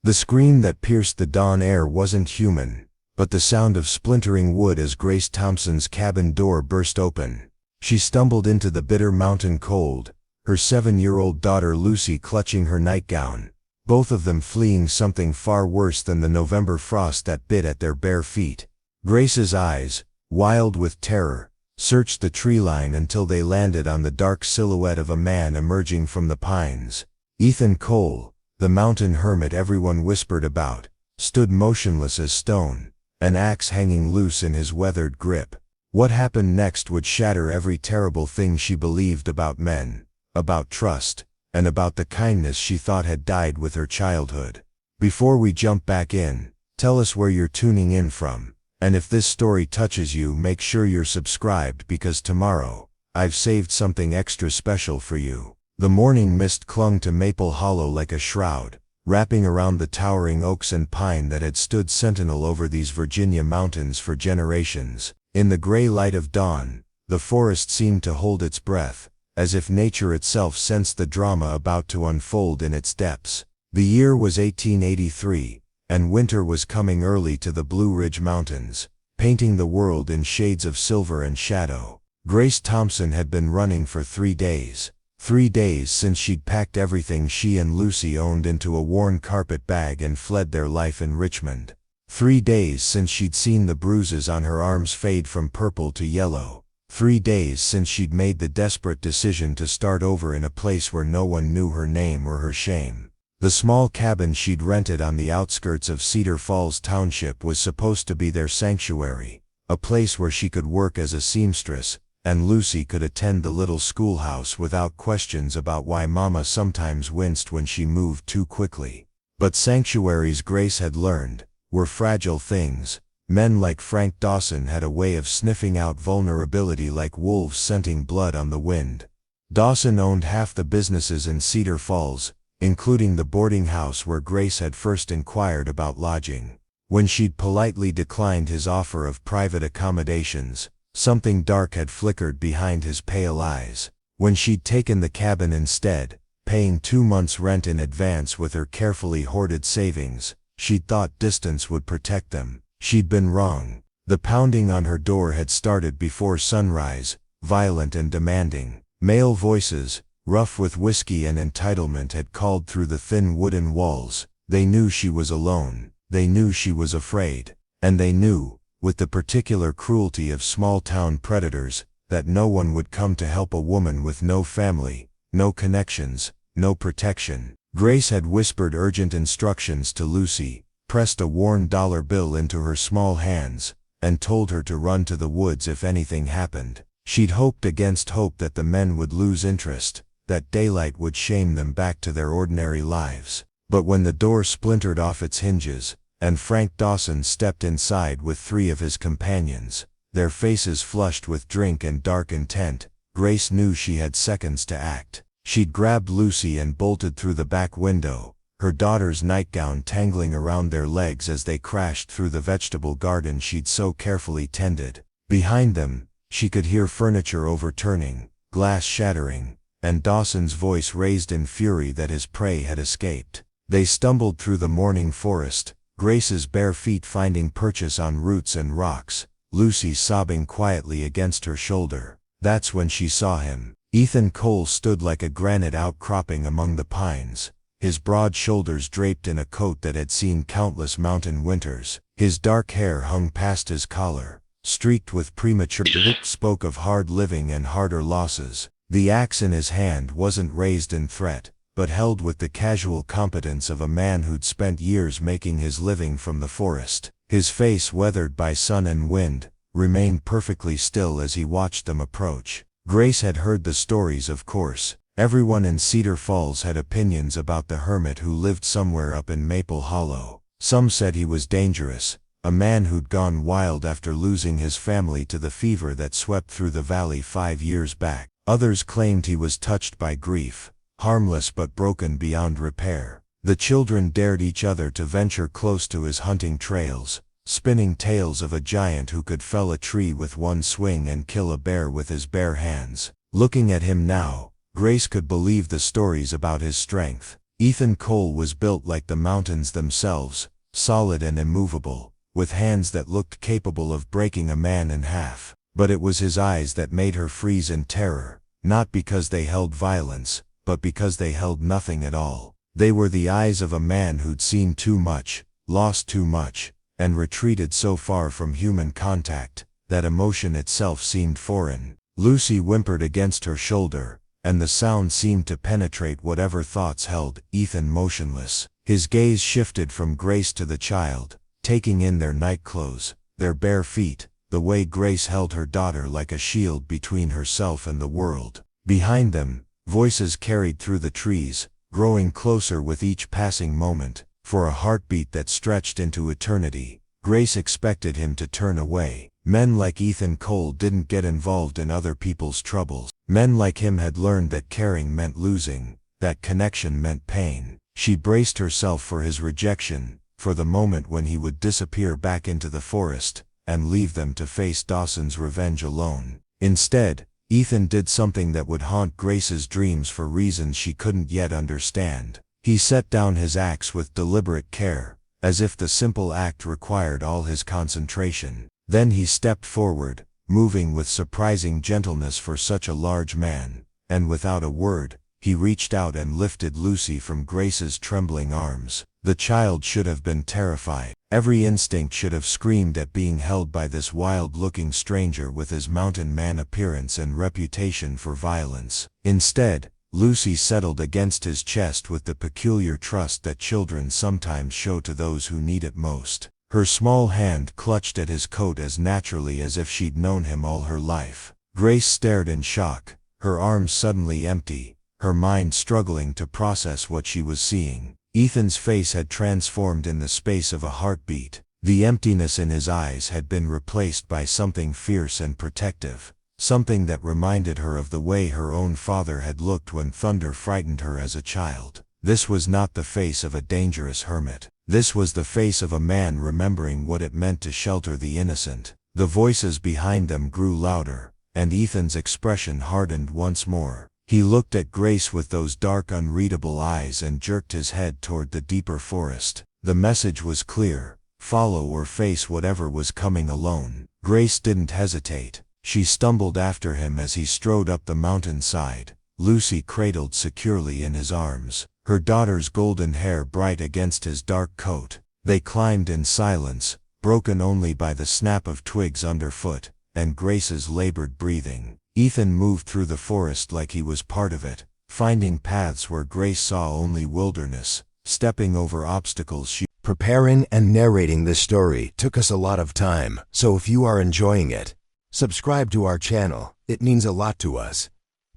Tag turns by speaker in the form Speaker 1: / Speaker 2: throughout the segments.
Speaker 1: The scream that pierced the dawn air wasn't human, but the sound of splintering wood as Grace Thompson's cabin door burst open. She stumbled into the bitter mountain cold, her 7-year-old daughter Lucy clutching her nightgown, both of them fleeing something far worse than the November frost that bit at their bare feet. Grace's eyes, wild with terror, searched the treeline until they landed on the dark silhouette of a man emerging from the pines. Ethan Cole, the mountain hermit everyone whispered about, stood motionless as stone, an axe hanging loose in his weathered grip. What happened next would shatter every terrible thing she believed about men, about trust, and about the kindness she thought had died with her childhood. Before we jump back in, tell us where you're tuning in from, and if this story touches you, make sure you're subscribed because tomorrow, I've saved something extra special for you. The morning mist clung to Maple Hollow like a shroud, wrapping around the towering oaks and pine that had stood sentinel over these Virginia mountains for generations. In the gray light of dawn, the forest seemed to hold its breath, as if nature itself sensed the drama about to unfold in its depths. The year was 1883, and winter was coming early to the Blue Ridge Mountains, painting the world in shades of silver and shadow. Grace Thompson had been running for 3 days. 3 days since she'd packed everything she and Lucy owned into a worn carpet bag and fled their life in Richmond. 3 days since she'd seen the bruises on her arms fade from purple to yellow. 3 days since she'd made the desperate decision to start over in a place where no one knew her name or her shame. The small cabin she'd rented on the outskirts of Cedar Falls Township was supposed to be their sanctuary, a place where she could work as a seamstress, and Lucy could attend the little schoolhouse without questions about why Mama sometimes winced when she moved too quickly. But sanctuaries, Grace had learned, were fragile things. Men like Frank Dawson had a way of sniffing out vulnerability like wolves scenting blood on the wind. Dawson owned half the businesses in Cedar Falls, including the boarding house where Grace had first inquired about lodging. When she'd politely declined his offer of private accommodations, something dark had flickered behind his pale eyes. When she'd taken the cabin instead, paying 2 months' rent in advance with her carefully hoarded savings, she'd thought distance would protect them. She'd been wrong. The pounding on her door had started before sunrise, violent and demanding. Male voices, rough with whiskey and entitlement, had called through the thin wooden walls. They knew she was alone. They knew she was afraid. And they knew, with the particular cruelty of small-town predators, that no one would come to help a woman with no family, no connections, no protection. Grace had whispered urgent instructions to Lucy, pressed a worn dollar bill into her small hands, and told her to run to the woods if anything happened. She'd hoped against hope that the men would lose interest, that daylight would shame them back to their ordinary lives. But when the door splintered off its hinges, and Frank Dawson stepped inside with 3 of his companions, their faces flushed with drink and dark intent, Grace knew she had seconds to act. She'd grabbed Lucy and bolted through the back window, her daughter's nightgown tangling around their legs as they crashed through the vegetable garden she'd so carefully tended. Behind them, she could hear furniture overturning, glass shattering, and Dawson's voice raised in fury that his prey had escaped. They stumbled through the morning forest, Grace's bare feet finding purchase on roots and rocks, Lucy sobbing quietly against her shoulder. That's when she saw him. Ethan Cole stood like a granite outcropping among the pines, his broad shoulders draped in a coat that had seen countless mountain winters. His dark hair hung past his collar, streaked with premature lips spoke of hard living and harder losses. The axe in his hand wasn't raised in threat, but held with the casual competence of a man who'd spent years making his living from the forest. His face, weathered by sun and wind, remained perfectly still as he watched them approach. Grace had heard the stories, of course. Everyone in Cedar Falls had opinions about the hermit who lived somewhere up in Maple Hollow. Some said he was dangerous, a man who'd gone wild after losing his family to the fever that swept through the valley 5 years back. Others claimed he was touched by grief, harmless but broken beyond repair. The children dared each other to venture close to his hunting trails, spinning tales of a giant who could fell a tree with one swing and kill a bear with his bare hands. Looking at him now, Grace could believe the stories about his strength. Ethan Cole was built like the mountains themselves, solid and immovable, with hands that looked capable of breaking a man in half. But it was his eyes that made her freeze in terror, not because they held violence, but because they held nothing at all. They were the eyes of a man who'd seen too much, lost too much, and retreated so far from human contact that emotion itself seemed foreign. Lucy whimpered against her shoulder, and the sound seemed to penetrate whatever thoughts held Ethan motionless. His gaze shifted from Grace to the child, taking in their nightclothes, their bare feet, the way Grace held her daughter like a shield between herself and the world. Behind them, voices carried through the trees, growing closer with each passing moment. For a heartbeat that stretched into eternity, Grace expected him to turn away. Men like Ethan Cole didn't get involved in other people's troubles. Men like him had learned that caring meant losing, that connection meant pain. She braced herself for his rejection, for the moment when he would disappear back into the forest, and leave them to face Dawson's revenge alone. Instead, Ethan did something that would haunt Grace's dreams for reasons she couldn't yet understand. He set down his axe with deliberate care, as if the simple act required all his concentration. Then he stepped forward, moving with surprising gentleness for such a large man, and without a word, he reached out and lifted Lucy from Grace's trembling arms. The child should have been terrified. Every instinct should have screamed at being held by this wild-looking stranger with his mountain man appearance and reputation for violence. Instead, Lucy settled against his chest with the peculiar trust that children sometimes show to those who need it most. Her small hand clutched at his coat as naturally as if she'd known him all her life. Grace stared in shock, her arms suddenly empty, her mind struggling to process what she was seeing. Ethan's face had transformed in the space of a heartbeat. The emptiness in his eyes had been replaced by something fierce and protective. Something that reminded her of the way her own father had looked when thunder frightened her as a child. This was not the face of a dangerous hermit. This was the face of a man remembering what it meant to shelter the innocent. The voices behind them grew louder, and Ethan's expression hardened once more. He looked at Grace with those dark, unreadable eyes and jerked his head toward the deeper forest. The message was clear: follow or face whatever was coming alone. Grace didn't hesitate. She stumbled after him as he strode up the mountainside, Lucy cradled securely in his arms, her daughter's golden hair bright against his dark coat. They climbed in silence, broken only by the snap of twigs underfoot, and Grace's labored breathing. Ethan moved through the forest like he was part of it, finding paths where Grace saw only wilderness, stepping over obstacles she...
Speaker 2: Preparing and narrating this story took us a lot of time, so if you are enjoying it, subscribe to our channel. It means a lot to us.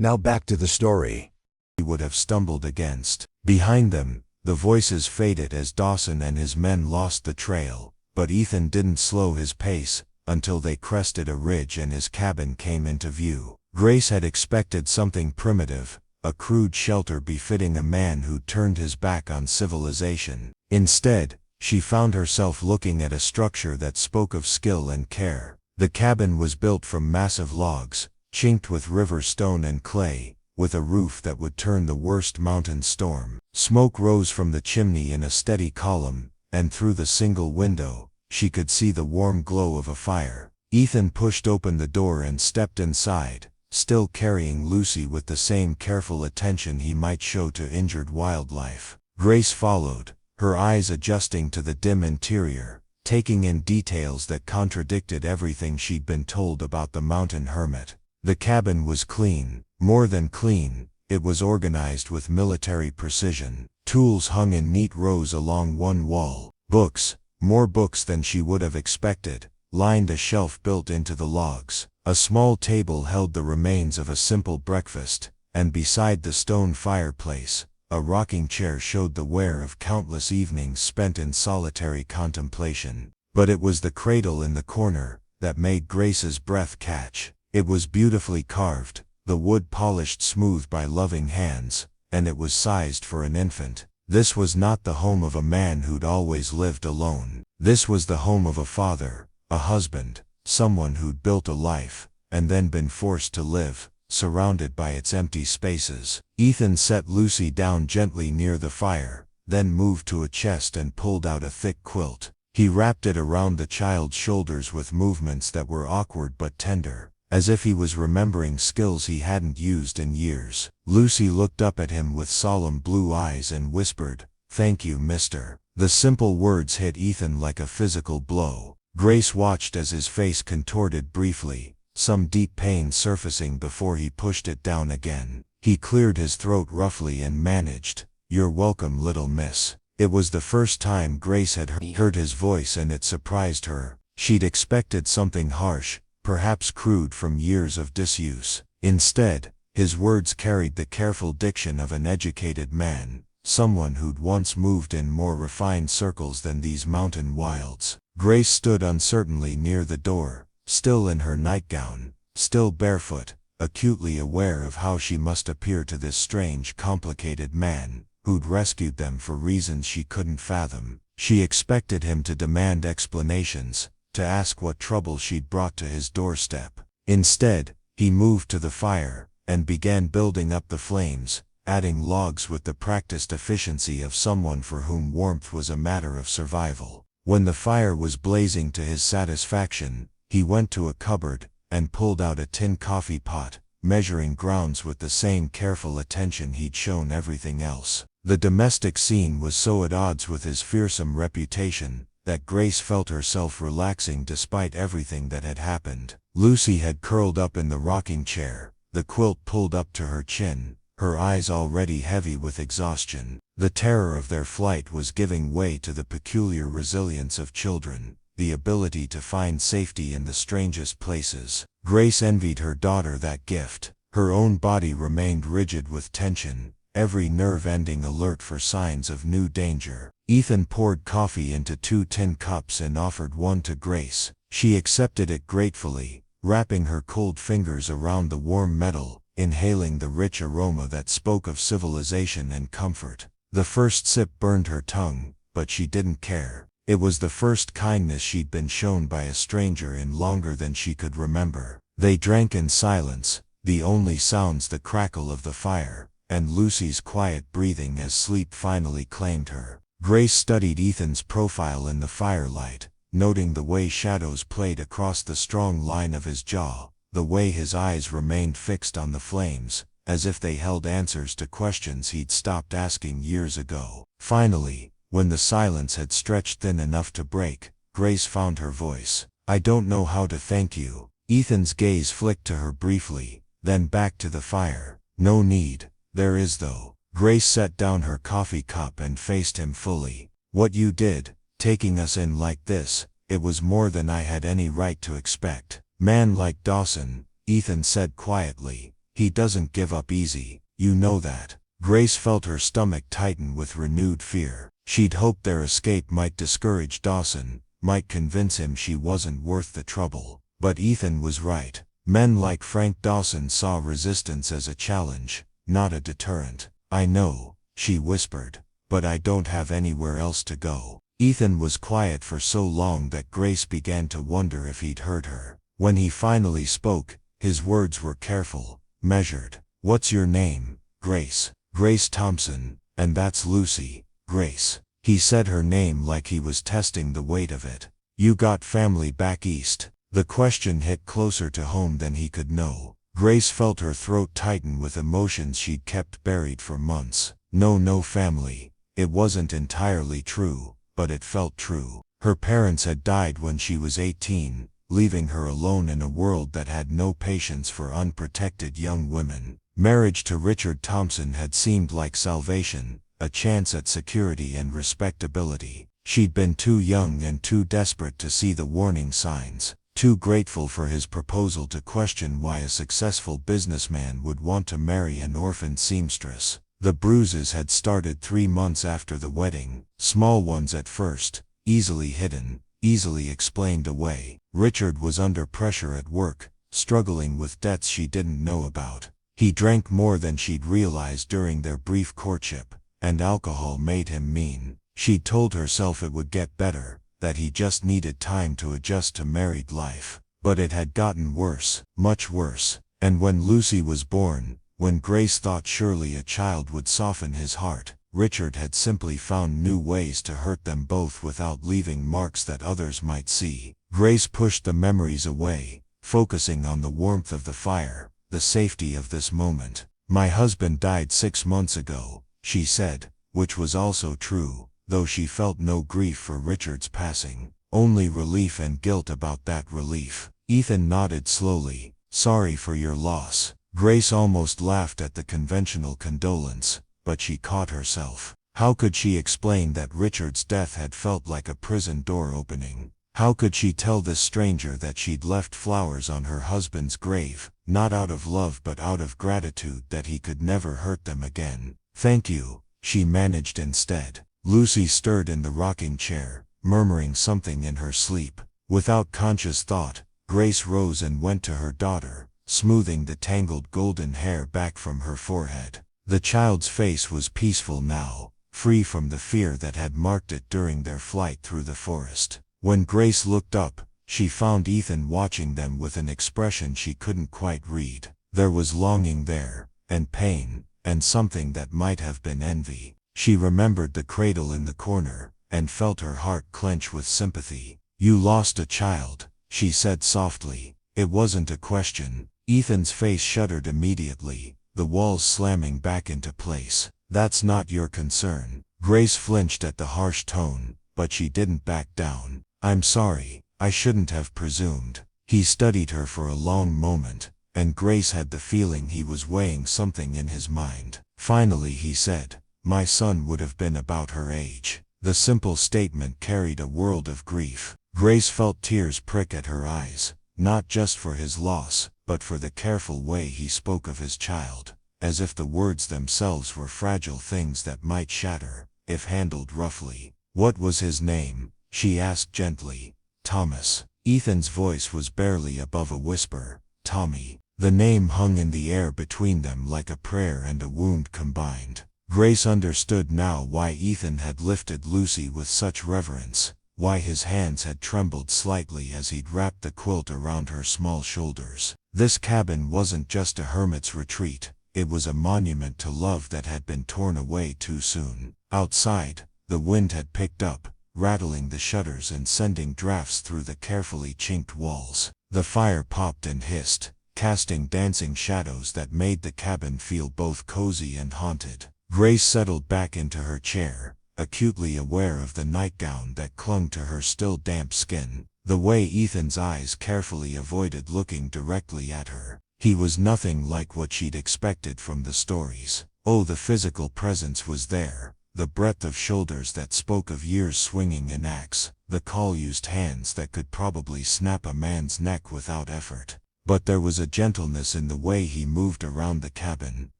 Speaker 2: Now back to the story.
Speaker 1: He would have stumbled against. Behind them, the voices faded as Dawson and his men lost the trail, but Ethan didn't slow his pace until they crested a ridge and his cabin came into view. Grace had expected something primitive, a crude shelter befitting a man who'd turned his back on civilization. Instead, she found herself looking at a structure that spoke of skill and care. The cabin was built from massive logs, chinked with river stone and clay, with a roof that would turn the worst mountain storm. Smoke rose from the chimney in a steady column, and through the single window, she could see the warm glow of a fire. Ethan pushed open the door and stepped inside, still carrying Lucy with the same careful attention he might show to injured wildlife. Grace followed, her eyes adjusting to the dim interior, taking in details that contradicted everything she'd been told about the mountain hermit. The cabin was clean, more than clean, it was organized with military precision. Tools hung in neat rows along one wall. Books, more books than she would have expected, lined a shelf built into the logs. A small table held the remains of a simple breakfast, and beside the stone fireplace, a rocking chair showed the wear of countless evenings spent in solitary contemplation. But it was the cradle in the corner that made Grace's breath catch. It was beautifully carved, the wood polished smooth by loving hands, and it was sized for an infant. This was not the home of a man who'd always lived alone. This was the home of a father, a husband, someone who'd built a life, and then been forced to live, surrounded by its empty spaces. Ethan set Lucy down gently near the fire, then moved to a chest and pulled out a thick quilt. He wrapped it around the child's shoulders with movements that were awkward but tender, as if he was remembering skills he hadn't used in years. Lucy looked up at him with solemn blue eyes and whispered, "Thank you, mister." The simple words hit Ethan like a physical blow. Grace watched as his face contorted briefly, some deep pain surfacing before he pushed it down again. He cleared his throat roughly and managed, "You're welcome, little miss." It was the first time Grace had heard his voice, and it surprised her. She'd expected something harsh, perhaps crude from years of disuse. Instead, his words carried the careful diction of an educated man, someone who'd once moved in more refined circles than these mountain wilds. Grace stood uncertainly near the door, still in her nightgown, still barefoot, acutely aware of how she must appear to this strange, complicated man, who'd rescued them for reasons she couldn't fathom. She expected him to demand explanations, to ask what trouble she'd brought to his doorstep. Instead, he moved to the fire, and began building up the flames, adding logs with the practiced efficiency of someone for whom warmth was a matter of survival. When the fire was blazing to his satisfaction, he went to a cupboard, and pulled out a tin coffee pot, measuring grounds with the same careful attention he'd shown everything else. The domestic scene was so at odds with his fearsome reputation, that Grace felt herself relaxing despite everything that had happened. Lucy had curled up in the rocking chair, the quilt pulled up to her chin, her eyes already heavy with exhaustion. The terror of their flight was giving way to the peculiar resilience of children, the ability to find safety in the strangest places. Grace envied her daughter that gift. Her own body remained rigid with tension, every nerve ending alert for signs of new danger. Ethan poured coffee into 2 tin cups and offered one to Grace. She accepted it gratefully, wrapping her cold fingers around the warm metal, inhaling the rich aroma that spoke of civilization and comfort. The first sip burned her tongue, but she didn't care. It was the first kindness she'd been shown by a stranger in longer than she could remember. They drank in silence, the only sounds the crackle of the fire, and Lucy's quiet breathing as sleep finally claimed her. Grace studied Ethan's profile in the firelight, noting the way shadows played across the strong line of his jaw, the way his eyes remained fixed on the flames, as if they held answers to questions he'd stopped asking years ago. Finally, when the silence had stretched thin enough to break, Grace found her voice. "I don't know how to thank you." Ethan's gaze flicked to her briefly, then back to the fire. "No need. There is though." Grace set down her coffee cup and faced him fully. "What you did, taking us in like this, it was more than I had any right to expect. Man like Dawson," Ethan said quietly, "he doesn't give up easy, you know that." Grace felt her stomach tighten with renewed fear. She'd hoped their escape might discourage Dawson, might convince him she wasn't worth the trouble. But Ethan was right. Men like Frank Dawson saw resistance as a challenge, not a deterrent. "I know," she whispered, "but I don't have anywhere else to go." Ethan was quiet for so long that Grace began to wonder if he'd heard her. When he finally spoke, his words were careful, measured. "What's your name, Grace?" "Grace Thompson, and that's Lucy, Grace." He said her name like he was testing the weight of it. "You got family back east?" The question hit closer to home than he could know. Grace felt her throat tighten with emotions she'd kept buried for months. No family. It wasn't entirely true, but it felt true. Her parents had died when she was 18, leaving her alone in a world that had no patience for unprotected young women. Marriage to Richard Thompson had seemed like salvation, a chance at security and respectability. She'd been too young and too desperate to see the warning signs, too grateful for his proposal to question why a successful businessman would want to marry an orphaned seamstress. The bruises had started 3 months after the wedding, small ones at first, easily hidden, easily explained away. Richard was under pressure at work, struggling with debts she didn't know about. He drank more than she'd realized during their brief courtship, and alcohol made him mean. She'd told herself it would get better, that he just needed time to adjust to married life. But it had gotten worse, much worse, And when Lucy was born, when Grace thought surely a child would soften his heart, Richard had simply found new ways to hurt them both without leaving marks that others might see. Grace pushed the memories away, focusing on the warmth of the fire, the safety of this moment. "My husband died 6 months ago," she said, which was also true, though she felt no grief for Richard's passing, only relief and guilt about that relief. Ethan nodded slowly. "Sorry for your loss." Grace almost laughed at the conventional condolence, but she caught herself. How could she explain that Richard's death had felt like a prison door opening? How could she tell this stranger that she'd left flowers on her husband's grave, not out of love but out of gratitude that he could never hurt them again? "Thank you," she managed instead. Lucy stirred in the rocking chair, murmuring something in her sleep. Without conscious thought, Grace rose and went to her daughter, smoothing the tangled golden hair back from her forehead. The child's face was peaceful now, free from the fear that had marked it during their flight through the forest. When Grace looked up, she found Ethan watching them with an expression she couldn't quite read. There was longing there, and pain, and something that might have been envy. She remembered the cradle in the corner, and felt her heart clench with sympathy. "You lost a child," she said softly. It wasn't a question. Ethan's face shuddered immediately, the walls slamming back into place. "That's not your concern." Grace flinched at the harsh tone, but she didn't back down. "I'm sorry, I shouldn't have presumed." He studied her for a long moment, and Grace had the feeling he was weighing something in his mind. Finally he said, "My son would have been about her age." The simple statement carried a world of grief. Grace felt tears prick at her eyes, not just for his loss, but for the careful way he spoke of his child, as if the words themselves were fragile things that might shatter, if handled roughly. "What was his name?" she asked gently. "Thomas." Ethan's voice was barely above a whisper. "Tommy." The name hung in the air between them like a prayer and a wound combined. Grace understood now why Ethan had lifted Lucy with such reverence, why his hands had trembled slightly as he'd wrapped the quilt around her small shoulders. This cabin wasn't just a hermit's retreat, it was a monument to love that had been torn away too soon. Outside, the wind had picked up, rattling the shutters and sending drafts through the carefully chinked walls. The fire popped and hissed, casting dancing shadows that made the cabin feel both cozy and haunted. Grace settled back into her chair, acutely aware of the nightgown that clung to her still damp skin, the way Ethan's eyes carefully avoided looking directly at her. He was nothing like what she'd expected from the stories. Oh, the physical presence was there, the breadth of shoulders that spoke of years swinging an axe, the call-used hands that could probably snap a man's neck without effort. But there was a gentleness in the way he moved around the cabin,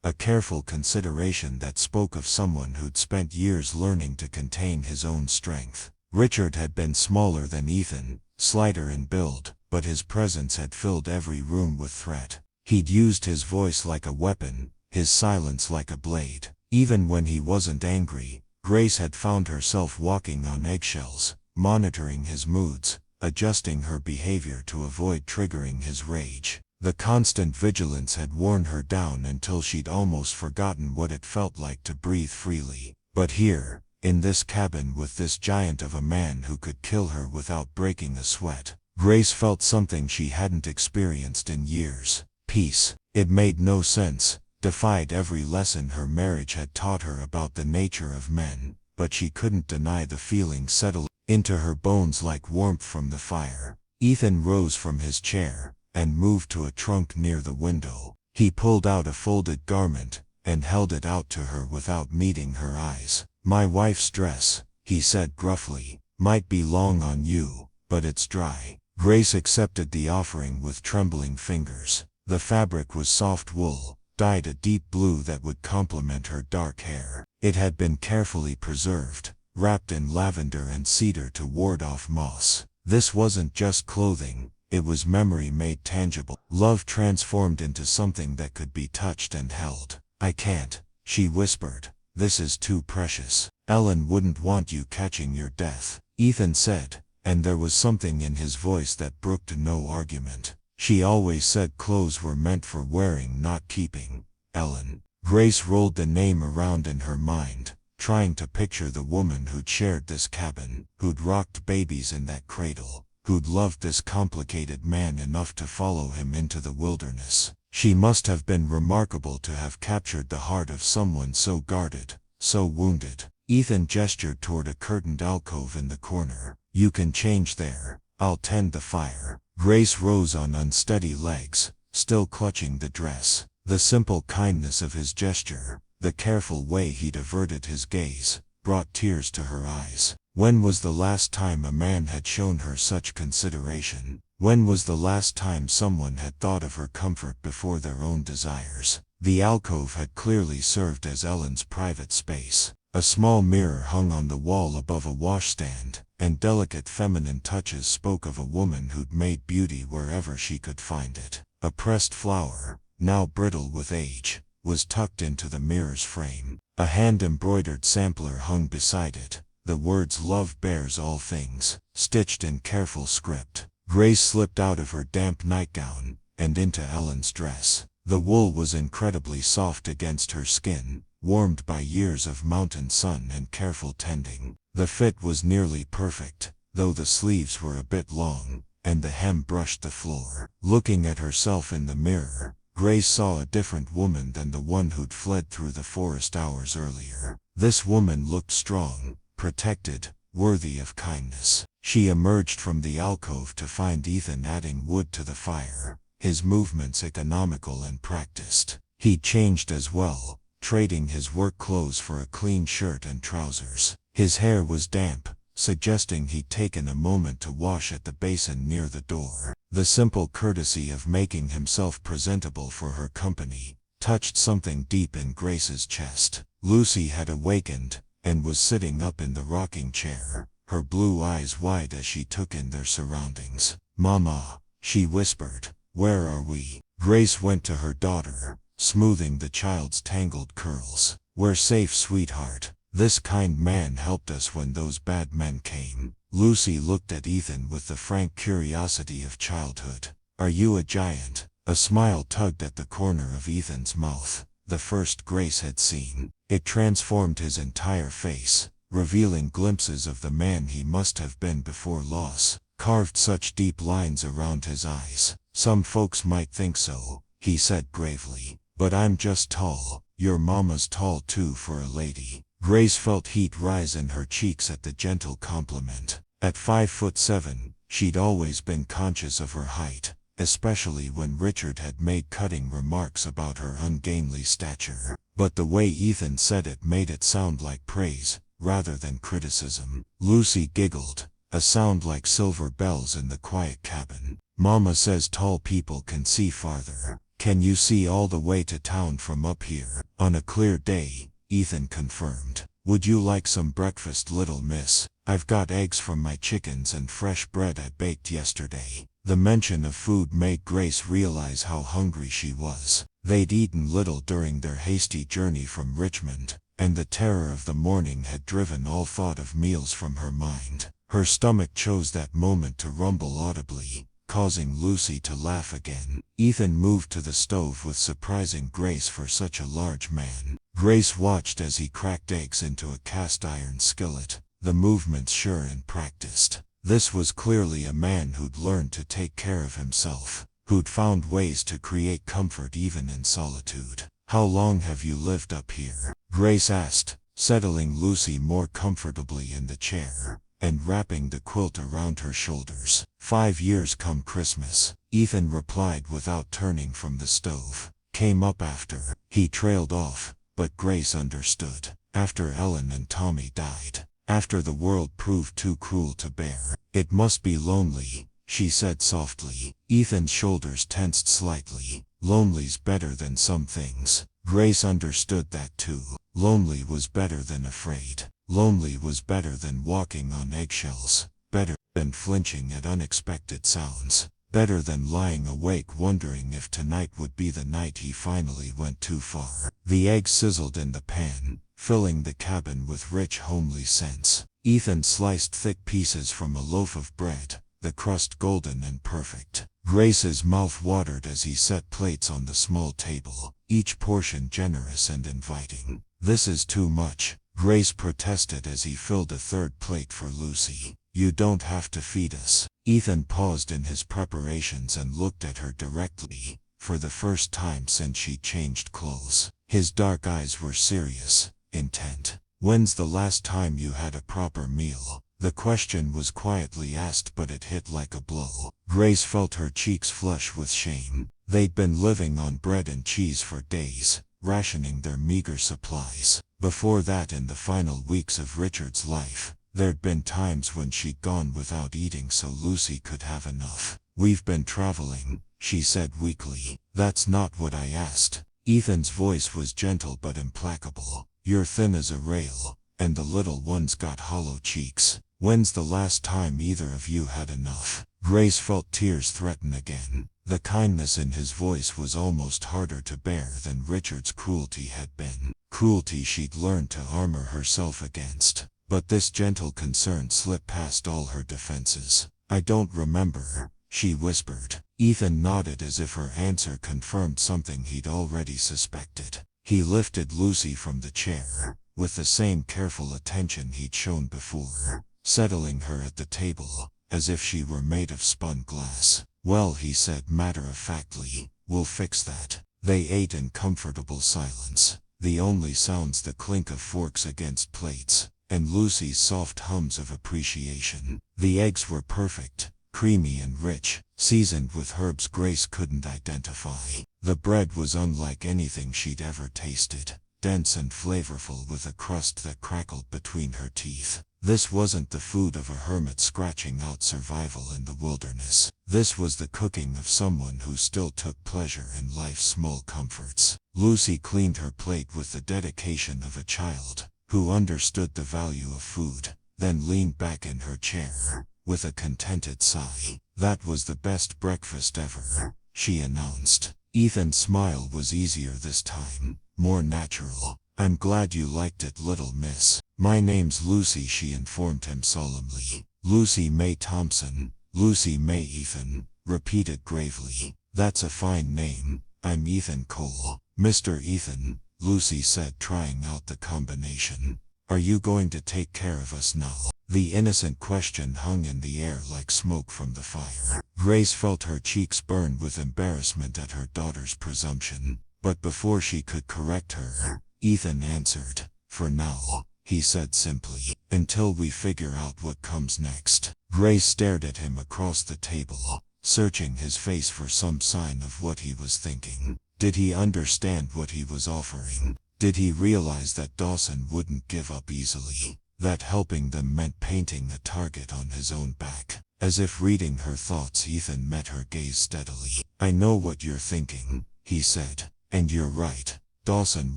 Speaker 1: a careful consideration that spoke of someone who'd spent years learning to contain his own strength. Richard had been smaller than Ethan, slighter in build, but his presence had filled every room with threat. He'd used his voice like a weapon, his silence like a blade. Even when he wasn't angry, Grace had found herself walking on eggshells, monitoring his moods, adjusting her behavior to avoid triggering his rage. The constant vigilance had worn her down until she'd almost forgotten what it felt like to breathe freely. But here, in this cabin with this giant of a man who could kill her without breaking a sweat, Grace felt something she hadn't experienced in years. Peace. It made no sense, defied every lesson her marriage had taught her about the nature of men, but she couldn't deny the feeling settled into her bones like warmth from the fire. Ethan rose from his chair, and moved to a trunk near the window. He pulled out a folded garment, and held it out to her without meeting her eyes. "My wife's dress," he said gruffly, "might be long on you, but it's dry." Grace accepted the offering with trembling fingers. The fabric was soft wool, dyed a deep blue that would complement her dark hair. It had been carefully preserved, wrapped in lavender and cedar to ward off moss. This wasn't just clothing, it was memory made tangible, love transformed into something that could be touched and held. "I can't," she whispered. "This is too precious. Ellen wouldn't want you catching your death," Ethan said, and there was something in his voice that brooked no argument. She always said clothes were meant for wearing, not keeping. Ellen. Grace rolled the name around in her mind, trying to picture the woman who'd shared this cabin, who'd rocked babies in that cradle, who'd loved this complicated man enough to follow him into the wilderness. She must have been remarkable to have captured the heart of someone so guarded, so wounded. Ethan gestured toward a curtained alcove in the corner. You can change there. I'll tend the fire. Grace rose on unsteady legs, still clutching the dress. The simple kindness of his gesture, the careful way he'd averted his gaze, brought tears to her eyes. When was the last time a man had shown her such consideration? When was the last time someone had thought of her comfort before their own desires? The alcove had clearly served as Ellen's private space. A small mirror hung on the wall above a washstand, and delicate feminine touches spoke of a woman who'd made beauty wherever she could find it. A pressed flower, now brittle with age, was tucked into the mirror's frame. A hand-embroidered sampler hung beside it, the words "Love bears all things," stitched in careful script. Grace slipped out of her damp nightgown, and into Ellen's dress. The wool was incredibly soft against her skin, warmed by years of mountain sun and careful tending. The fit was nearly perfect, though the sleeves were a bit long, and the hem brushed the floor. Looking at herself in the mirror, Grace saw a different woman than the one who'd fled through the forest hours earlier. This woman looked strong, protected, worthy of kindness. She emerged from the alcove to find Ethan adding wood to the fire, his movements economical and practiced. He'd changed as well, trading his work clothes for a clean shirt and trousers. His hair was damp, suggesting he'd taken a moment to wash at the basin near the door. The simple courtesy of making himself presentable for her company touched something deep in Grace's chest. Lucy had awakened, and was sitting up in the rocking chair, her blue eyes wide as she took in their surroundings. "Mama," she whispered, "where are we?" Grace went to her daughter, smoothing the child's tangled curls. "We're safe, sweetheart. This kind man helped us when those bad men came." Lucy looked at Ethan with the frank curiosity of childhood. "Are you a giant?" A smile tugged at the corner of Ethan's mouth, the first Grace had seen. It transformed his entire face, revealing glimpses of the man he must have been before loss, carved such deep lines around his eyes. "Some folks might think so," he said gravely, "but I'm just tall. Your mama's tall too for a lady." Grace felt heat rise in her cheeks at the gentle compliment. At 5'7", she'd always been conscious of her height, especially when Richard had made cutting remarks about her ungainly stature. But the way Ethan said it made it sound like praise, rather than criticism. Lucy giggled, a sound like silver bells in the quiet cabin. "Mama says tall people can see farther. Can you see all the way to town from up here?" "On a clear day," Ethan confirmed. "Would you like some breakfast, little miss? I've got eggs from my chickens and fresh bread I baked yesterday." The mention of food made Grace realize how hungry she was. They'd eaten little during their hasty journey from Richmond, and the terror of the morning had driven all thought of meals from her mind. Her stomach chose that moment to rumble audibly, causing Lucy to laugh again. Ethan moved to the stove with surprising grace for such a large man. Grace watched as he cracked eggs into a cast-iron skillet, the movements sure and practiced. This was clearly a man who'd learned to take care of himself, who'd found ways to create comfort even in solitude. "How long have you lived up here?" Grace asked, settling Lucy more comfortably in the chair, and wrapping the quilt around her shoulders. 5 years come Christmas," Ethan replied without turning from the stove. "Came up after." He trailed off, but Grace understood. "After Ellen and Tommy died. After the world proved too cruel to bear. It must be lonely," she said softly. Ethan's shoulders tensed slightly. "Lonely's better than some things." Grace understood that too. Lonely was better than afraid. Lonely was better than walking on eggshells, better than flinching at unexpected sounds, better than lying awake wondering if tonight would be the night he finally went too far. The eggs sizzled in the pan, filling the cabin with rich homely scents. Ethan sliced thick pieces from a loaf of bread, the crust golden and perfect. Grace's mouth watered as he set plates on the small table, each portion generous and inviting. "This is too much," Grace protested as he filled a third plate for Lucy. "You don't have to feed us." Ethan paused in his preparations and looked at her directly, for the first time since she changed clothes. His dark eyes were serious, intent. "When's the last time you had a proper meal?" The question was quietly asked, but it hit like a blow. Grace felt her cheeks flush with shame. They'd been living on bread and cheese for days, rationing their meager supplies. Before that, in the final weeks of Richard's life, there'd been times when she'd gone without eating so Lucy could have enough. "We've been traveling," she said weakly. "That's not what I asked." Ethan's voice was gentle but implacable. "You're thin as a rail, and the little one's got hollow cheeks. When's the last time either of you had enough?" Grace felt tears threaten again. The kindness in his voice was almost harder to bear than Richard's cruelty had been. Cruelty she'd learned to armor herself against. But this gentle concern slipped past all her defenses. "I don't remember," she whispered. Ethan nodded as if her answer confirmed something he'd already suspected. He lifted Lucy from the chair, with the same careful attention he'd shown before, settling her at the table, as if she were made of spun glass. "Well," he said matter-of-factly, "we'll fix that." They ate in comfortable silence, the only sounds the clink of forks against plates, and Lucy's soft hums of appreciation. The eggs were perfect, creamy and rich, seasoned with herbs Grace couldn't identify. The bread was unlike anything she'd ever tasted, dense and flavorful with a crust that crackled between her teeth. This wasn't the food of a hermit scratching out survival in the wilderness. This was the cooking of someone who still took pleasure in life's small comforts. Lucy cleaned her plate with the dedication of a child who understood the value of food, then leaned back in her chair, with a contented sigh. "That was the best breakfast ever," she announced. Ethan's smile was easier this time, more natural. "I'm glad you liked it, little miss." "My name's Lucy," she informed him solemnly. "Lucy May Thompson." "Lucy May Ethan," repeated gravely. "That's a fine name. I'm Ethan Cole." "Mr. Ethan," Lucy said, trying out the combination. "Are you going to take care of us now?" The innocent question hung in the air like smoke from the fire. Grace felt her cheeks burn with embarrassment at her daughter's presumption. But before she could correct her, Ethan answered, "For now," he said simply, "until we figure out what comes next." Grace stared at him across the table, searching his face for some sign of what he was thinking. Did he understand what he was offering? Did he realize that Dawson wouldn't give up easily? That helping them meant painting a target on his own back? As if reading her thoughts, Ethan met her gaze steadily. "I know what you're thinking," he said, "and you're right. Dawson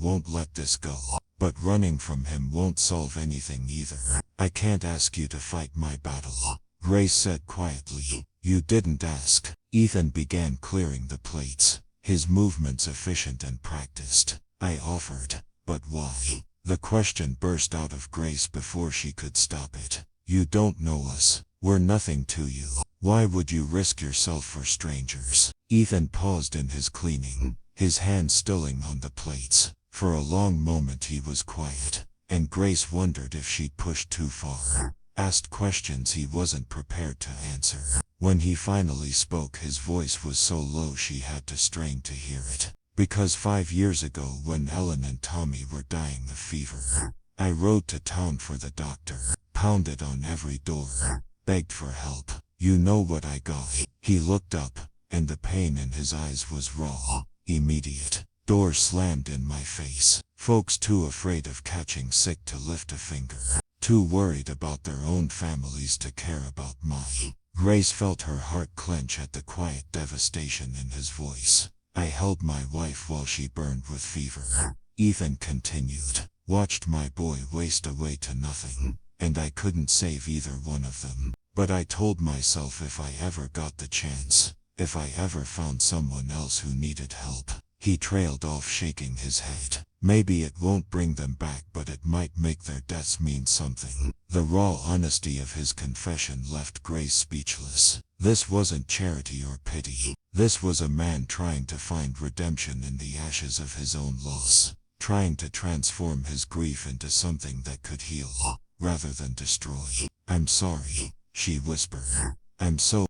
Speaker 1: won't let this go. But running from him won't solve anything either." "I can't ask you to fight my battle," Grace said quietly. "You didn't ask." Ethan began clearing the plates, his movements efficient and practiced. "I offered, but why?" The question burst out of Grace before she could stop it. "You don't know us. We're nothing to you. Why would you risk yourself for strangers?" Ethan paused in his cleaning, his hands stilling on the plates. For a long moment he was quiet, and Grace wondered if she'd pushed too far, asked questions he wasn't prepared to answer. When he finally spoke, his voice was so low she had to strain to hear it. "Because 5 years ago, when Ellen and Tommy were dying of fever, I rode to town for the doctor, pounded on every door, begged for help. You know what I got?" He looked up, and the pain in his eyes was raw, immediate. "Doors slammed in my face. Folks too afraid of catching sick to lift a finger. Too worried about their own families to care about mine." Grace felt her heart clench at the quiet devastation in his voice. "I held my wife while she burned with fever," Ethan continued. "Watched my boy waste away to nothing, and I couldn't save either one of them. But I told myself if I ever got the chance, if I ever found someone else who needed help."
Speaker 3: He trailed off, shaking his head. Maybe it won't bring them back, but it might make their deaths mean something. The raw honesty of his confession left Grace speechless. This wasn't charity or pity. This was a man trying to find redemption in the ashes of his own loss, trying to transform his grief into something that could heal, rather than destroy. "I'm sorry," she whispered. "I'm so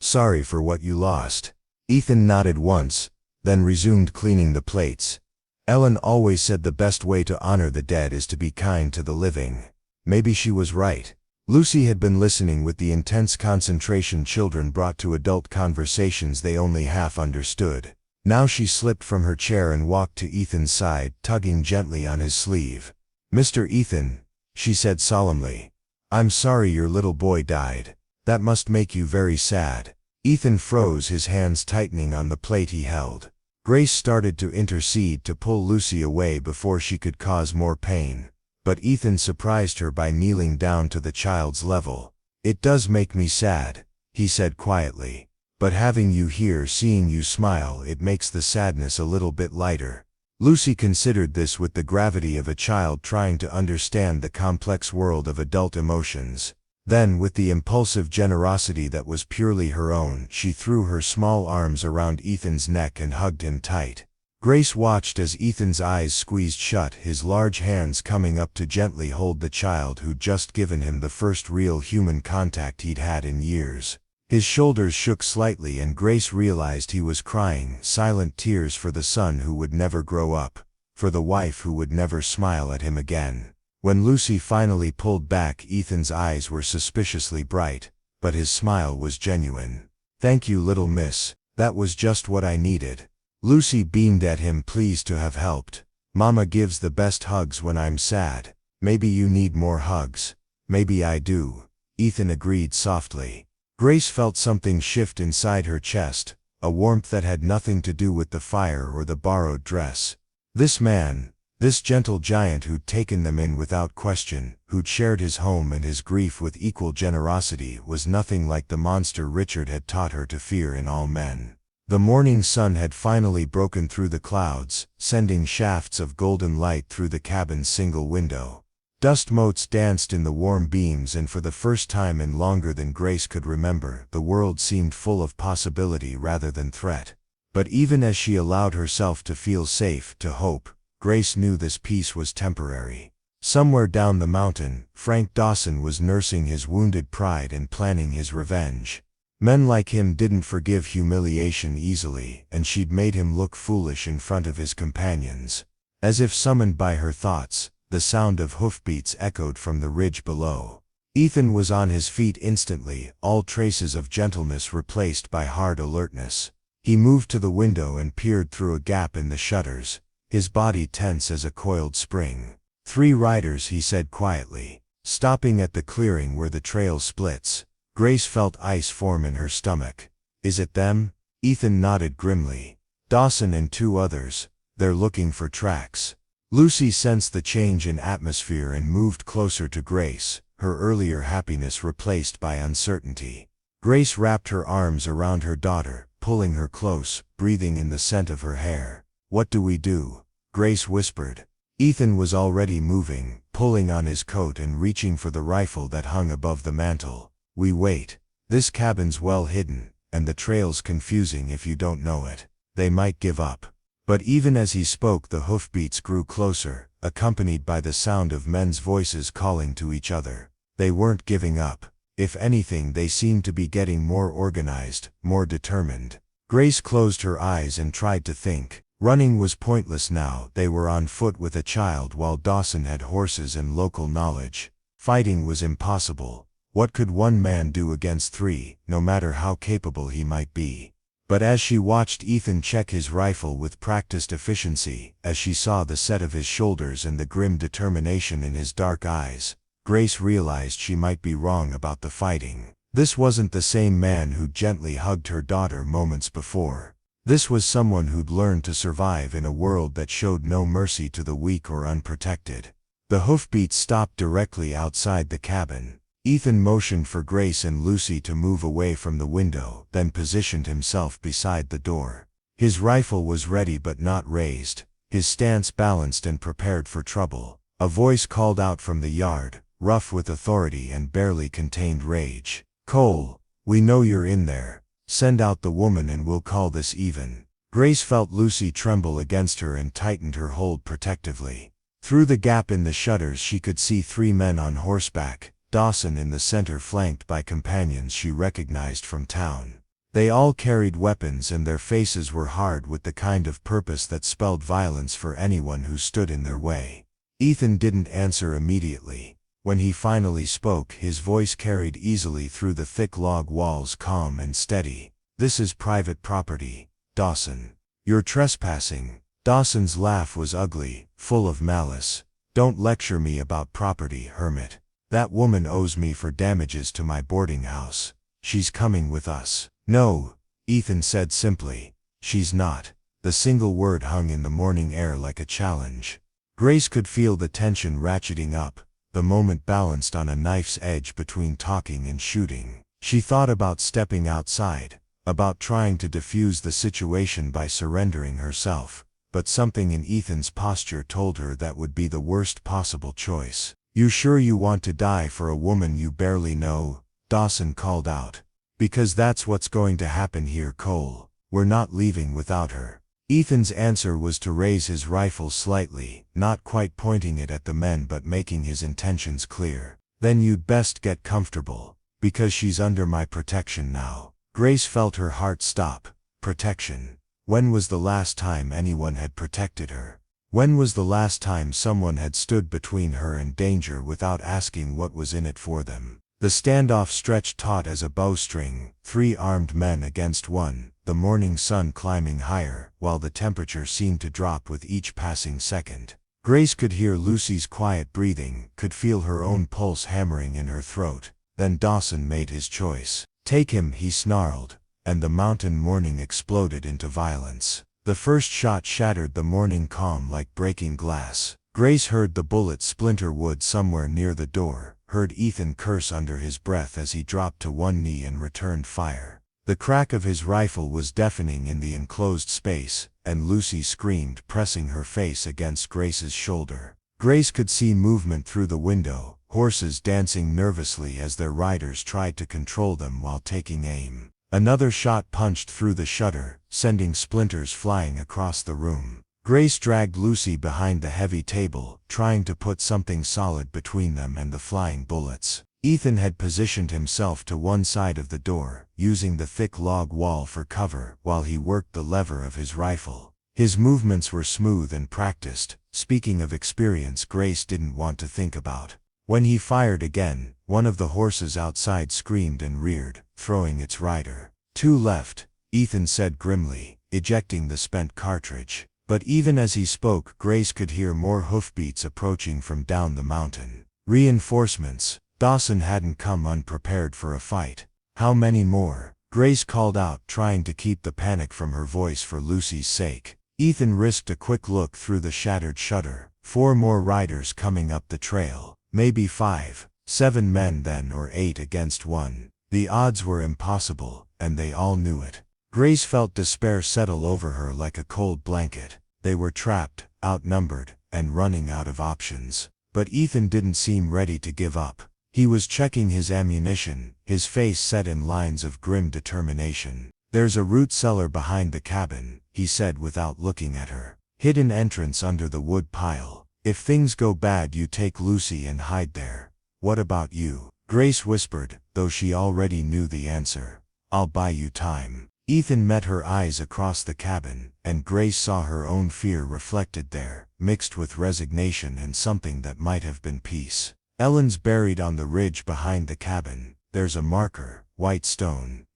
Speaker 1: Sorry for what you lost." Ethan nodded once, then resumed cleaning the plates. Ellen always said the best way to honor the dead is to be kind to the living. Maybe she was right. Lucy had been listening with the intense concentration children brought to adult conversations they only half understood. Now she slipped from her chair and walked to Ethan's side, tugging gently on his sleeve. "Mr. Ethan," she said solemnly, "I'm sorry your little boy died. That must make you very sad." Ethan froze, his hands tightening on the plate he held. Grace started to intercede to pull Lucy away before she could cause more pain, but Ethan surprised her by kneeling down to the child's level. "It does make me sad," he said quietly, "but having you here, seeing you smile, it makes the sadness a little bit lighter." Lucy considered this with the gravity of a child trying to understand the complex world of adult emotions. Then, with the impulsive generosity that was purely her own, she threw her small arms around Ethan's neck and hugged him tight. Grace watched as Ethan's eyes squeezed shut, his large hands coming up to gently hold the child who'd just given him the first real human contact he'd had in years. His shoulders shook slightly and Grace realized he was crying, silent tears for the son who would never grow up, for the wife who would never smile at him again. When Lucy finally pulled back, Ethan's eyes were suspiciously bright, but his smile was genuine. "Thank you, little miss. That was just what I needed." Lucy beamed at him, pleased to have helped. "Mama gives the best hugs when I'm sad. Maybe you need more hugs." "Maybe I do," Ethan agreed softly. Grace felt something shift inside her chest, a warmth that had nothing to do with the fire or the borrowed dress. This man, this gentle giant who'd taken them in without question, who'd shared his home and his grief with equal generosity, was nothing like the monster Richard had taught her to fear in all men. The morning sun had finally broken through the clouds, sending shafts of golden light through the cabin's single window. Dust motes danced in the warm beams, and for the first time in longer than Grace could remember, the world seemed full of possibility rather than threat. But even as she allowed herself to feel safe, to hope, Grace knew this peace was temporary. Somewhere down the mountain, Frank Dawson was nursing his wounded pride and planning his revenge. Men like him didn't forgive humiliation easily, and she'd made him look foolish in front of his companions. As if summoned by her thoughts, the sound of hoofbeats echoed from the ridge below. Ethan was on his feet instantly, all traces of gentleness replaced by hard alertness. He moved to the window and peered through a gap in the shutters, his body tense as a coiled spring. "3 riders," he said quietly, stopping at the clearing where the trail splits. Grace felt ice form in her stomach. "Is it them?" Ethan nodded grimly. "Dawson and 2 others. They're looking for tracks." Lucy sensed the change in atmosphere and moved closer to Grace, her earlier happiness replaced by uncertainty. Grace wrapped her arms around her daughter, pulling her close, breathing in the scent of her hair. "What do we do?" Grace whispered. Ethan was already moving, pulling on his coat and reaching for the rifle that hung above the mantel. "We wait. This cabin's well hidden, and the trail's confusing if you don't know it. They might give up." But even as he spoke, the hoofbeats grew closer, accompanied by the sound of men's voices calling to each other. They weren't giving up. If anything, they seemed to be getting more organized, more determined. Grace closed her eyes and tried to think. Running was pointless now. They were on foot with a child, while Dawson had horses and local knowledge. Fighting was impossible. What could one man do against 3, no matter how capable he might be? But as she watched Ethan check his rifle with practiced efficiency, as she saw the set of his shoulders and the grim determination in his dark eyes, Grace realized she might be wrong about the fighting. This wasn't the same man who'd gently hugged her daughter moments before. This was someone who'd learned to survive in a world that showed no mercy to the weak or unprotected. The hoofbeats stopped directly outside the cabin. Ethan motioned for Grace and Lucy to move away from the window, then positioned himself beside the door. His rifle was ready but not raised, his stance balanced and prepared for trouble. A voice called out from the yard, rough with authority and barely contained rage. "Cole, we know you're in there. Send out the woman and we'll call this even." Grace felt Lucy tremble against her and tightened her hold protectively. Through the gap in the shutters she could see 3 men on horseback, Dawson in the center flanked by companions she recognized from town. They all carried weapons and their faces were hard with the kind of purpose that spelled violence for anyone who stood in their way. Ethan didn't answer immediately. When he finally spoke, his voice carried easily through the thick log walls, calm and steady. "This is private property, Dawson. You're trespassing." Dawson's laugh was ugly, full of malice. "Don't lecture me about property, hermit. That woman owes me for damages to my boarding house. She's coming with us." "No," Ethan said simply. "She's not." The single word hung in the morning air like a challenge. Grace could feel the tension ratcheting up, the moment balanced on a knife's edge between talking and shooting. She thought about stepping outside, about trying to defuse the situation by surrendering herself, but something in Ethan's posture told her that would be the worst possible choice. "You sure you want to die for a woman you barely know?" Dawson called out. "Because that's what's going to happen here, Cole. We're not leaving without her." Ethan's answer was to raise his rifle slightly, not quite pointing it at the men but making his intentions clear. "Then you'd best get comfortable, because she's under my protection now." Grace felt her heart stop. Protection. When was the last time anyone had protected her? When was the last time someone had stood between her and danger without asking what was in it for them? The standoff stretched taut as a bowstring, 3 armed men against 1, the morning sun climbing higher, while the temperature seemed to drop with each passing second. Grace could hear Lucy's quiet breathing, could feel her own pulse hammering in her throat. Then Dawson made his choice. "Take him," he snarled, and the mountain morning exploded into violence. The first shot shattered the morning calm like breaking glass. Grace heard the bullet splinter wood somewhere near the door, heard Ethan curse under his breath as he dropped to one knee and returned fire. The crack of his rifle was deafening in the enclosed space, and Lucy screamed, pressing her face against Grace's shoulder. Grace could see movement through the window, horses dancing nervously as their riders tried to control them while taking aim. Another shot punched through the shutter, sending splinters flying across the room. Grace dragged Lucy behind the heavy table, trying to put something solid between them and the flying bullets. Ethan had positioned himself to one side of the door, using the thick log wall for cover while he worked the lever of his rifle. His movements were smooth and practiced. Speaking of experience Grace didn't want to think about. When he fired again, one of the horses outside screamed and reared, throwing its rider. "2 left," Ethan said grimly, ejecting the spent cartridge. But even as he spoke, Grace could hear more hoofbeats approaching from down the mountain. Reinforcements. Dawson hadn't come unprepared for a fight. "How many more?" Grace called out, trying to keep the panic from her voice for Lucy's sake. Ethan risked a quick look through the shattered shutter. 4 more riders coming up the trail. Maybe 5. 7 men then, or 8 against 1. The odds were impossible, and they all knew it. Grace felt despair settle over her like a cold blanket. They were trapped, outnumbered, and running out of options. But Ethan didn't seem ready to give up. He was checking his ammunition, his face set in lines of grim determination. "There's a root cellar behind the cabin," he said without looking at her. "Hidden entrance under the wood pile. If things go bad you take Lucy and hide there." "What about you?" Grace whispered, though she already knew the answer. "I'll buy you time." Ethan met her eyes across the cabin, and Grace saw her own fear reflected there, mixed with resignation and something that might have been peace. "Ellen's buried on the ridge behind the cabin. There's a marker, white stone.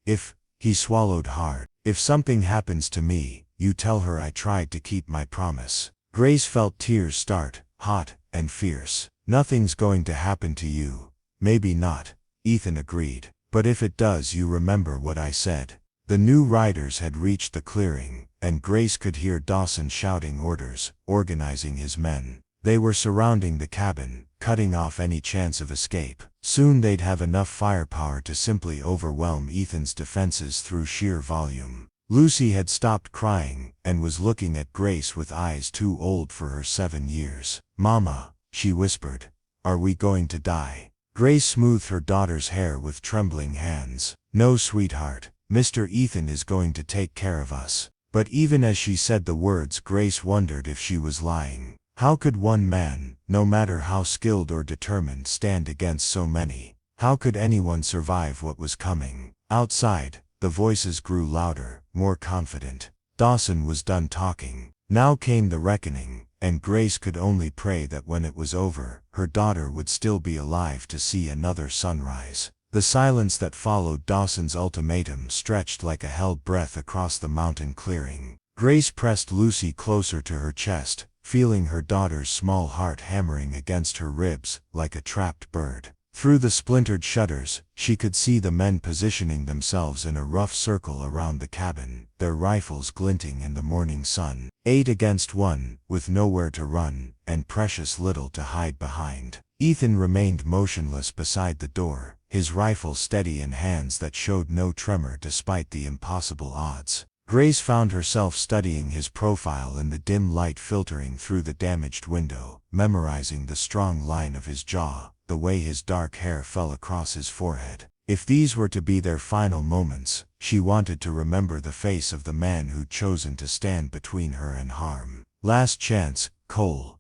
Speaker 1: He swallowed hard. "If something happens to me, you tell her I tried to keep my promise." Grace felt tears start, hot and fierce. "Nothing's going to happen to you." "Maybe not," Ethan agreed. "But if it does, you remember what I said." The new riders had reached the clearing, and Grace could hear Dawson shouting orders, organizing his men. They were surrounding the cabin, cutting off any chance of escape. Soon they'd have enough firepower to simply overwhelm Ethan's defenses through sheer volume. Lucy had stopped crying and was looking at Grace with eyes too old for her 7 years. "Mama," she whispered, "are we going to die?" Grace smoothed her daughter's hair with trembling hands. "No, sweetheart. Mr. Ethan is going to take care of us." But even as she said the words, Grace wondered if she was lying. How could one man, no matter how skilled or determined, stand against so many? How could anyone survive what was coming? Outside, the voices grew louder, more confident. Dawson was done talking. Now came the reckoning, and Grace could only pray that when it was over, her daughter would still be alive to see another sunrise. The silence that followed Dawson's ultimatum stretched like a held breath across the mountain clearing. Grace pressed Lucy closer to her chest, feeling her daughter's small heart hammering against her ribs like a trapped bird. Through the splintered shutters, she could see the men positioning themselves in a rough circle around the cabin, their rifles glinting in the morning sun. 8 against 1, with nowhere to run, and precious little to hide behind. Ethan remained motionless beside the door, his rifle steady in hands that showed no tremor despite the impossible odds. Grace found herself studying his profile in the dim light filtering through the damaged window, memorizing the strong line of his jaw, the way his dark hair fell across his forehead. If these were to be their final moments, she wanted to remember the face of the man who'd chosen to stand between her and harm. "Last chance, Cole."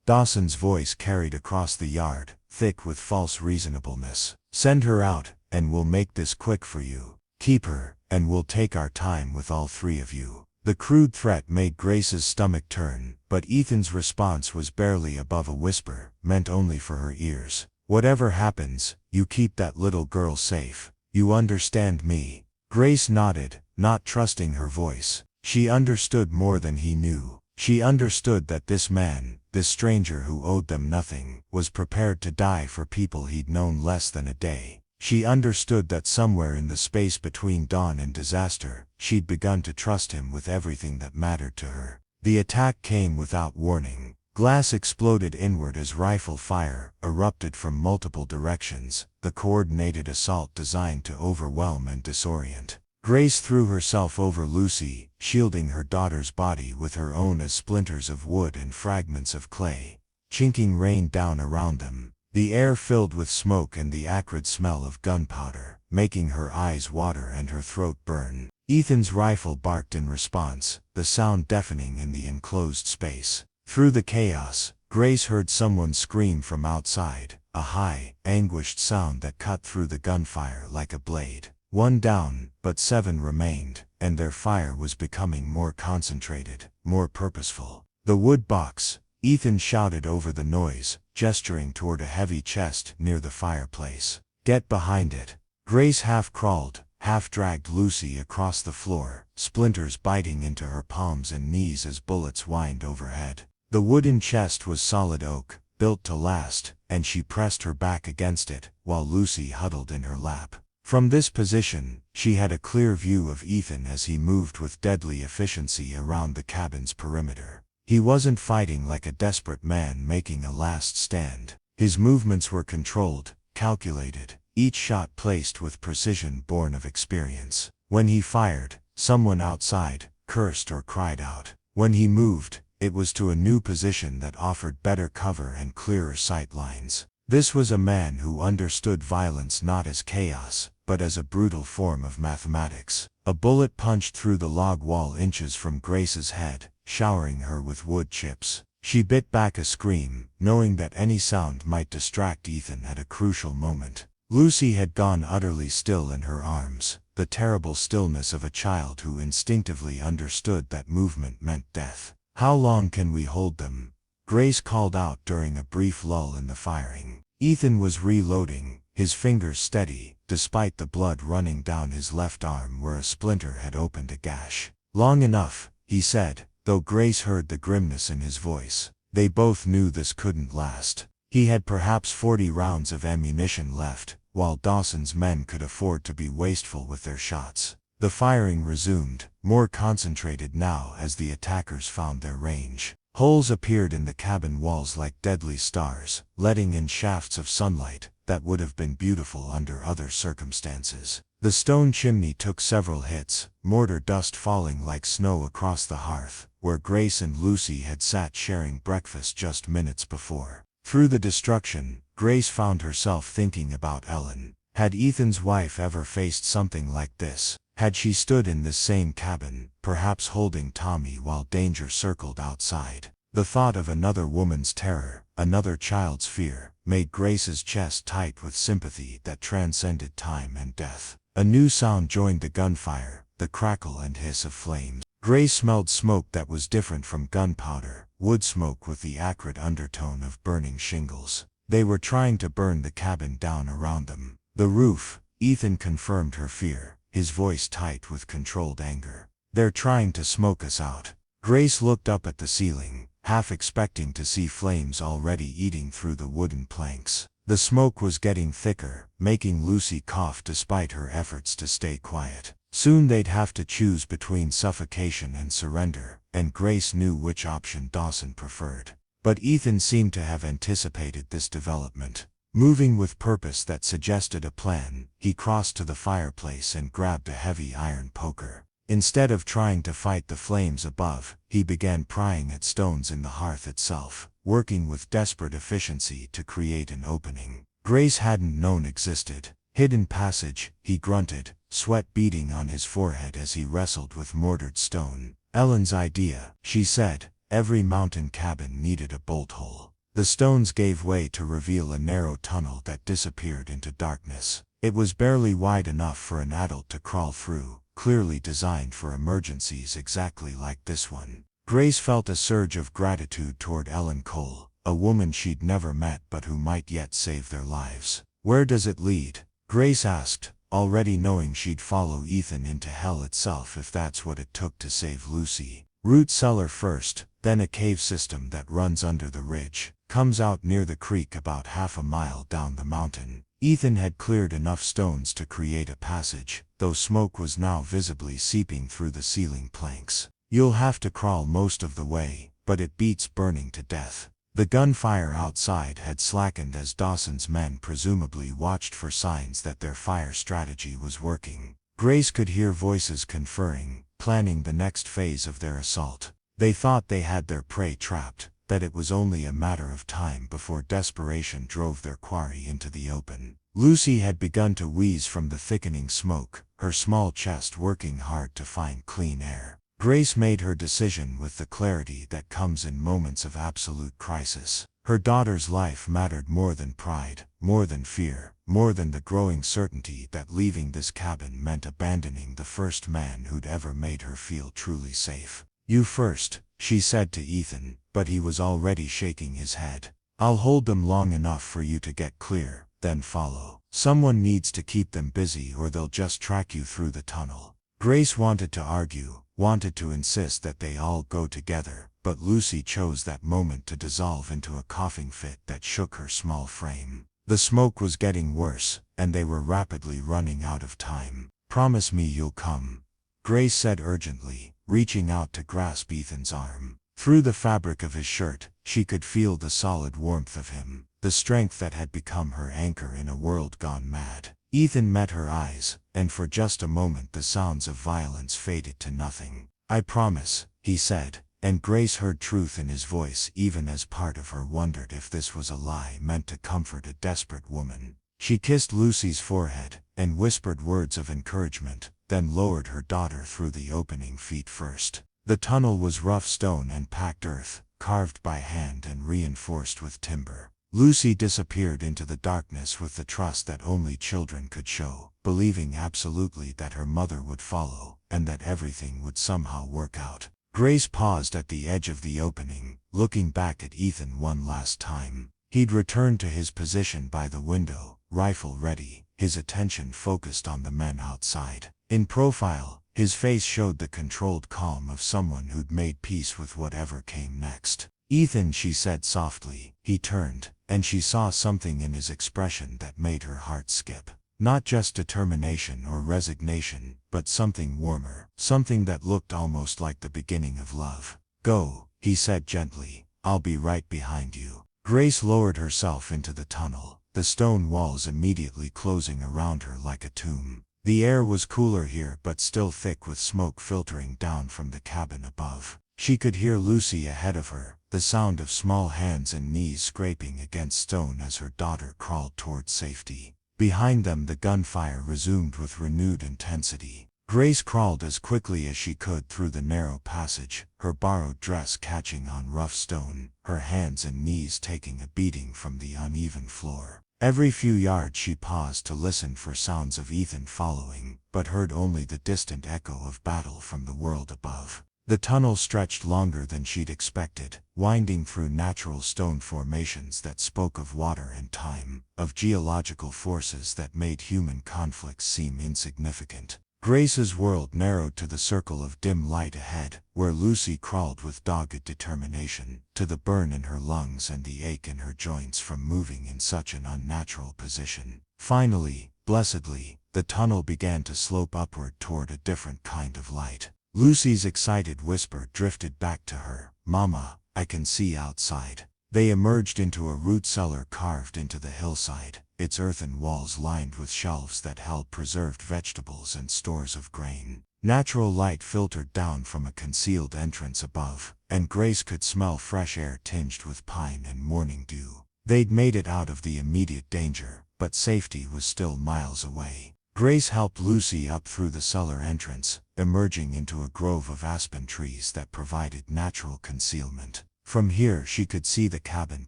Speaker 1: Dawson's voice carried across the yard, thick with false reasonableness. "Send her out, and we'll make this quick for you. Keep her, and we'll take our time with all 3 of you." The crude threat made Grace's stomach turn, but Ethan's response was barely above a whisper, meant only for her ears. "Whatever happens, you keep that little girl safe. You understand me?" Grace nodded, not trusting her voice. She understood more than he knew. She understood that this man, this stranger who owed them nothing, was prepared to die for people he'd known less than a day. She understood that somewhere in the space between dawn and disaster, she'd begun to trust him with everything that mattered to her. The attack came without warning. Glass exploded inward as rifle fire erupted from multiple directions, the coordinated assault designed to overwhelm and disorient. Grace threw herself over Lucy, shielding her daughter's body with her own as splinters of wood and fragments of clay. Chinking rained down around them, the air filled with smoke and the acrid smell of gunpowder, making her eyes water and her throat burn. Ethan's rifle barked in response, the sound deafening in the enclosed space. Through the chaos, Grace heard someone scream from outside, a high, anguished sound that cut through the gunfire like a blade. 1 down, but 7 remained, and their fire was becoming more concentrated, more purposeful. "The wood box," Ethan shouted over the noise, gesturing toward a heavy chest near the fireplace. "Get behind it." Grace half crawled, half dragged Lucy across the floor, splinters biting into her palms and knees as bullets whined overhead. The wooden chest was solid oak, built to last, and she pressed her back against it, while Lucy huddled in her lap. From this position, she had a clear view of Ethan as he moved with deadly efficiency around the cabin's perimeter. He wasn't fighting like a desperate man making a last stand. His movements were controlled, calculated, each shot placed with precision born of experience. When he fired, someone outside cursed or cried out. When he moved, it was to a new position that offered better cover and clearer sight lines. This was a man who understood violence not as chaos, but as a brutal form of mathematics. A bullet punched through the log wall inches from Grace's head, showering her with wood chips. She bit back a scream, knowing that any sound might distract Ethan at a crucial moment. Lucy had gone utterly still in her arms, the terrible stillness of a child who instinctively understood that movement meant death. "How long can we hold them?" Grace called out during a brief lull in the firing. Ethan was reloading, his fingers steady, despite the blood running down his left arm where a splinter had opened a gash. "Long enough," he said, though Grace heard the grimness in his voice. They both knew this couldn't last. He had perhaps 40 rounds of ammunition left, while Dawson's men could afford to be wasteful with their shots. The firing resumed, more concentrated now as the attackers found their range. Holes appeared in the cabin walls like deadly stars, letting in shafts of sunlight, that would have been beautiful under other circumstances. The stone chimney took several hits, mortar dust falling like snow across the hearth, where Grace and Lucy had sat sharing breakfast just minutes before. Through the destruction, Grace found herself thinking about Ellen. Had Ethan's wife ever faced something like this? Had she stood in this same cabin, perhaps holding Tommy while danger circled outside? The thought of another woman's terror, another child's fear, made Grace's chest tight with sympathy that transcended time and death. A new sound joined the gunfire, the crackle and hiss of flames. Grace smelled smoke that was different from gunpowder, wood smoke with the acrid undertone of burning shingles. They were trying to burn the cabin down around them. The roof, Ethan confirmed her fear, his voice tight with controlled anger. They're trying to smoke us out. Grace looked up at the ceiling, half expecting to see flames already eating through the wooden planks. The smoke was getting thicker, making Lucy cough despite her efforts to stay quiet. Soon they'd have to choose between suffocation and surrender, and Grace knew which option Dawson preferred. But Ethan seemed to have anticipated this development. Moving with purpose that suggested a plan, he crossed to the fireplace and grabbed a heavy iron poker. Instead of trying to fight the flames above, he began prying at stones in the hearth itself, working with desperate efficiency to create an opening Grace hadn't known existed. Hidden passage, he grunted, sweat beading on his forehead as he wrestled with mortared stone. Ellen's idea, she said. Every mountain cabin needed a bolt hole. The stones gave way to reveal a narrow tunnel that disappeared into darkness. It was barely wide enough for an adult to crawl through, clearly designed for emergencies exactly like this one. Grace felt a surge of gratitude toward Ellen Cole, a woman she'd never met but who might yet save their lives. Where does it lead? Grace asked, already knowing she'd follow Ethan into hell itself if that's what it took to save Lucy. Root cellar first, then a cave system that runs under the ridge, comes out near the creek about half a mile down the mountain. Ethan had cleared enough stones to create a passage, though smoke was now visibly seeping through the ceiling planks. You'll have to crawl most of the way, but it beats burning to death. The gunfire outside had slackened as Dawson's men presumably watched for signs that their fire strategy was working. Grace could hear voices conferring, planning the next phase of their assault. They thought they had their prey trapped, that it was only a matter of time before desperation drove their quarry into the open. Lucy had begun to wheeze from the thickening smoke, her small chest working hard to find clean air. Grace made her decision with the clarity that comes in moments of absolute crisis. Her daughter's life mattered more than pride, more than fear, more than the growing certainty that leaving this cabin meant abandoning the first man who'd ever made her feel truly safe. You first, she said to Ethan, but he was already shaking his head. I'll hold them long enough for you to get clear, then follow. Someone needs to keep them busy or they'll just track you through the tunnel. Grace wanted to argue, wanted to insist that they all go together, but Lucy chose that moment to dissolve into a coughing fit that shook her small frame. The smoke was getting worse, and they were rapidly running out of time. Promise me you'll come, Grace said urgently, reaching out to grasp Ethan's arm. Through the fabric of his shirt, she could feel the solid warmth of him, the strength that had become her anchor in a world gone mad. Ethan met her eyes, and for just a moment the sounds of violence faded to nothing. I promise, he said, and Grace heard truth in his voice even as part of her wondered if this was a lie meant to comfort a desperate woman. She kissed Lucy's forehead, and whispered words of encouragement, then lowered her daughter through the opening feet first. The tunnel was rough stone and packed earth, carved by hand and reinforced with timber. Lucy disappeared into the darkness with the trust that only children could show, believing absolutely that her mother would follow, and that everything would somehow work out. Grace paused at the edge of the opening, looking back at Ethan one last time. He'd returned to his position by the window, rifle ready, his attention focused on the men outside. In profile, his face showed the controlled calm of someone who'd made peace with whatever came next. Ethan, she said softly. He turned, and she saw something in his expression that made her heart skip. Not just determination or resignation, but something warmer, something that looked almost like the beginning of love. Go, he said gently. I'll be right behind you. Grace lowered herself into the tunnel,
Speaker 3: the stone walls immediately closing around her like a tomb. The air was cooler here but still thick with smoke filtering down from the cabin above. She could hear Lucy ahead of her, the sound of small hands and knees scraping against stone as her daughter crawled toward safety. Behind them the gunfire resumed with renewed intensity. Grace crawled as quickly as she could through the narrow passage, her borrowed dress catching on rough stone, her hands and knees taking a beating from the uneven floor. Every few yards she paused to listen for sounds of Ethan following, but heard only the distant echo of battle from the world above. The tunnel stretched longer than she'd expected, winding through natural stone formations that spoke of water and time, of geological forces that made human conflicts seem insignificant. Grace's world narrowed to the circle of dim light ahead, where Lucy crawled with dogged determination, to the burn in her lungs and the ache in her joints from moving in such an unnatural position. Finally, blessedly, the tunnel began to slope upward toward a different kind of light. Lucy's excited whisper drifted back to her, "Mama, I can see outside." They emerged into a root cellar carved into the hillside, its earthen walls lined with shelves that held preserved vegetables and stores of grain. Natural light filtered down from a concealed entrance above, and Grace could smell fresh air tinged with pine and morning dew. They'd made it out of the immediate danger, but safety was still miles away. Grace helped Lucy up through the cellar entrance, emerging into a grove of aspen trees that provided natural concealment. From here she could see the cabin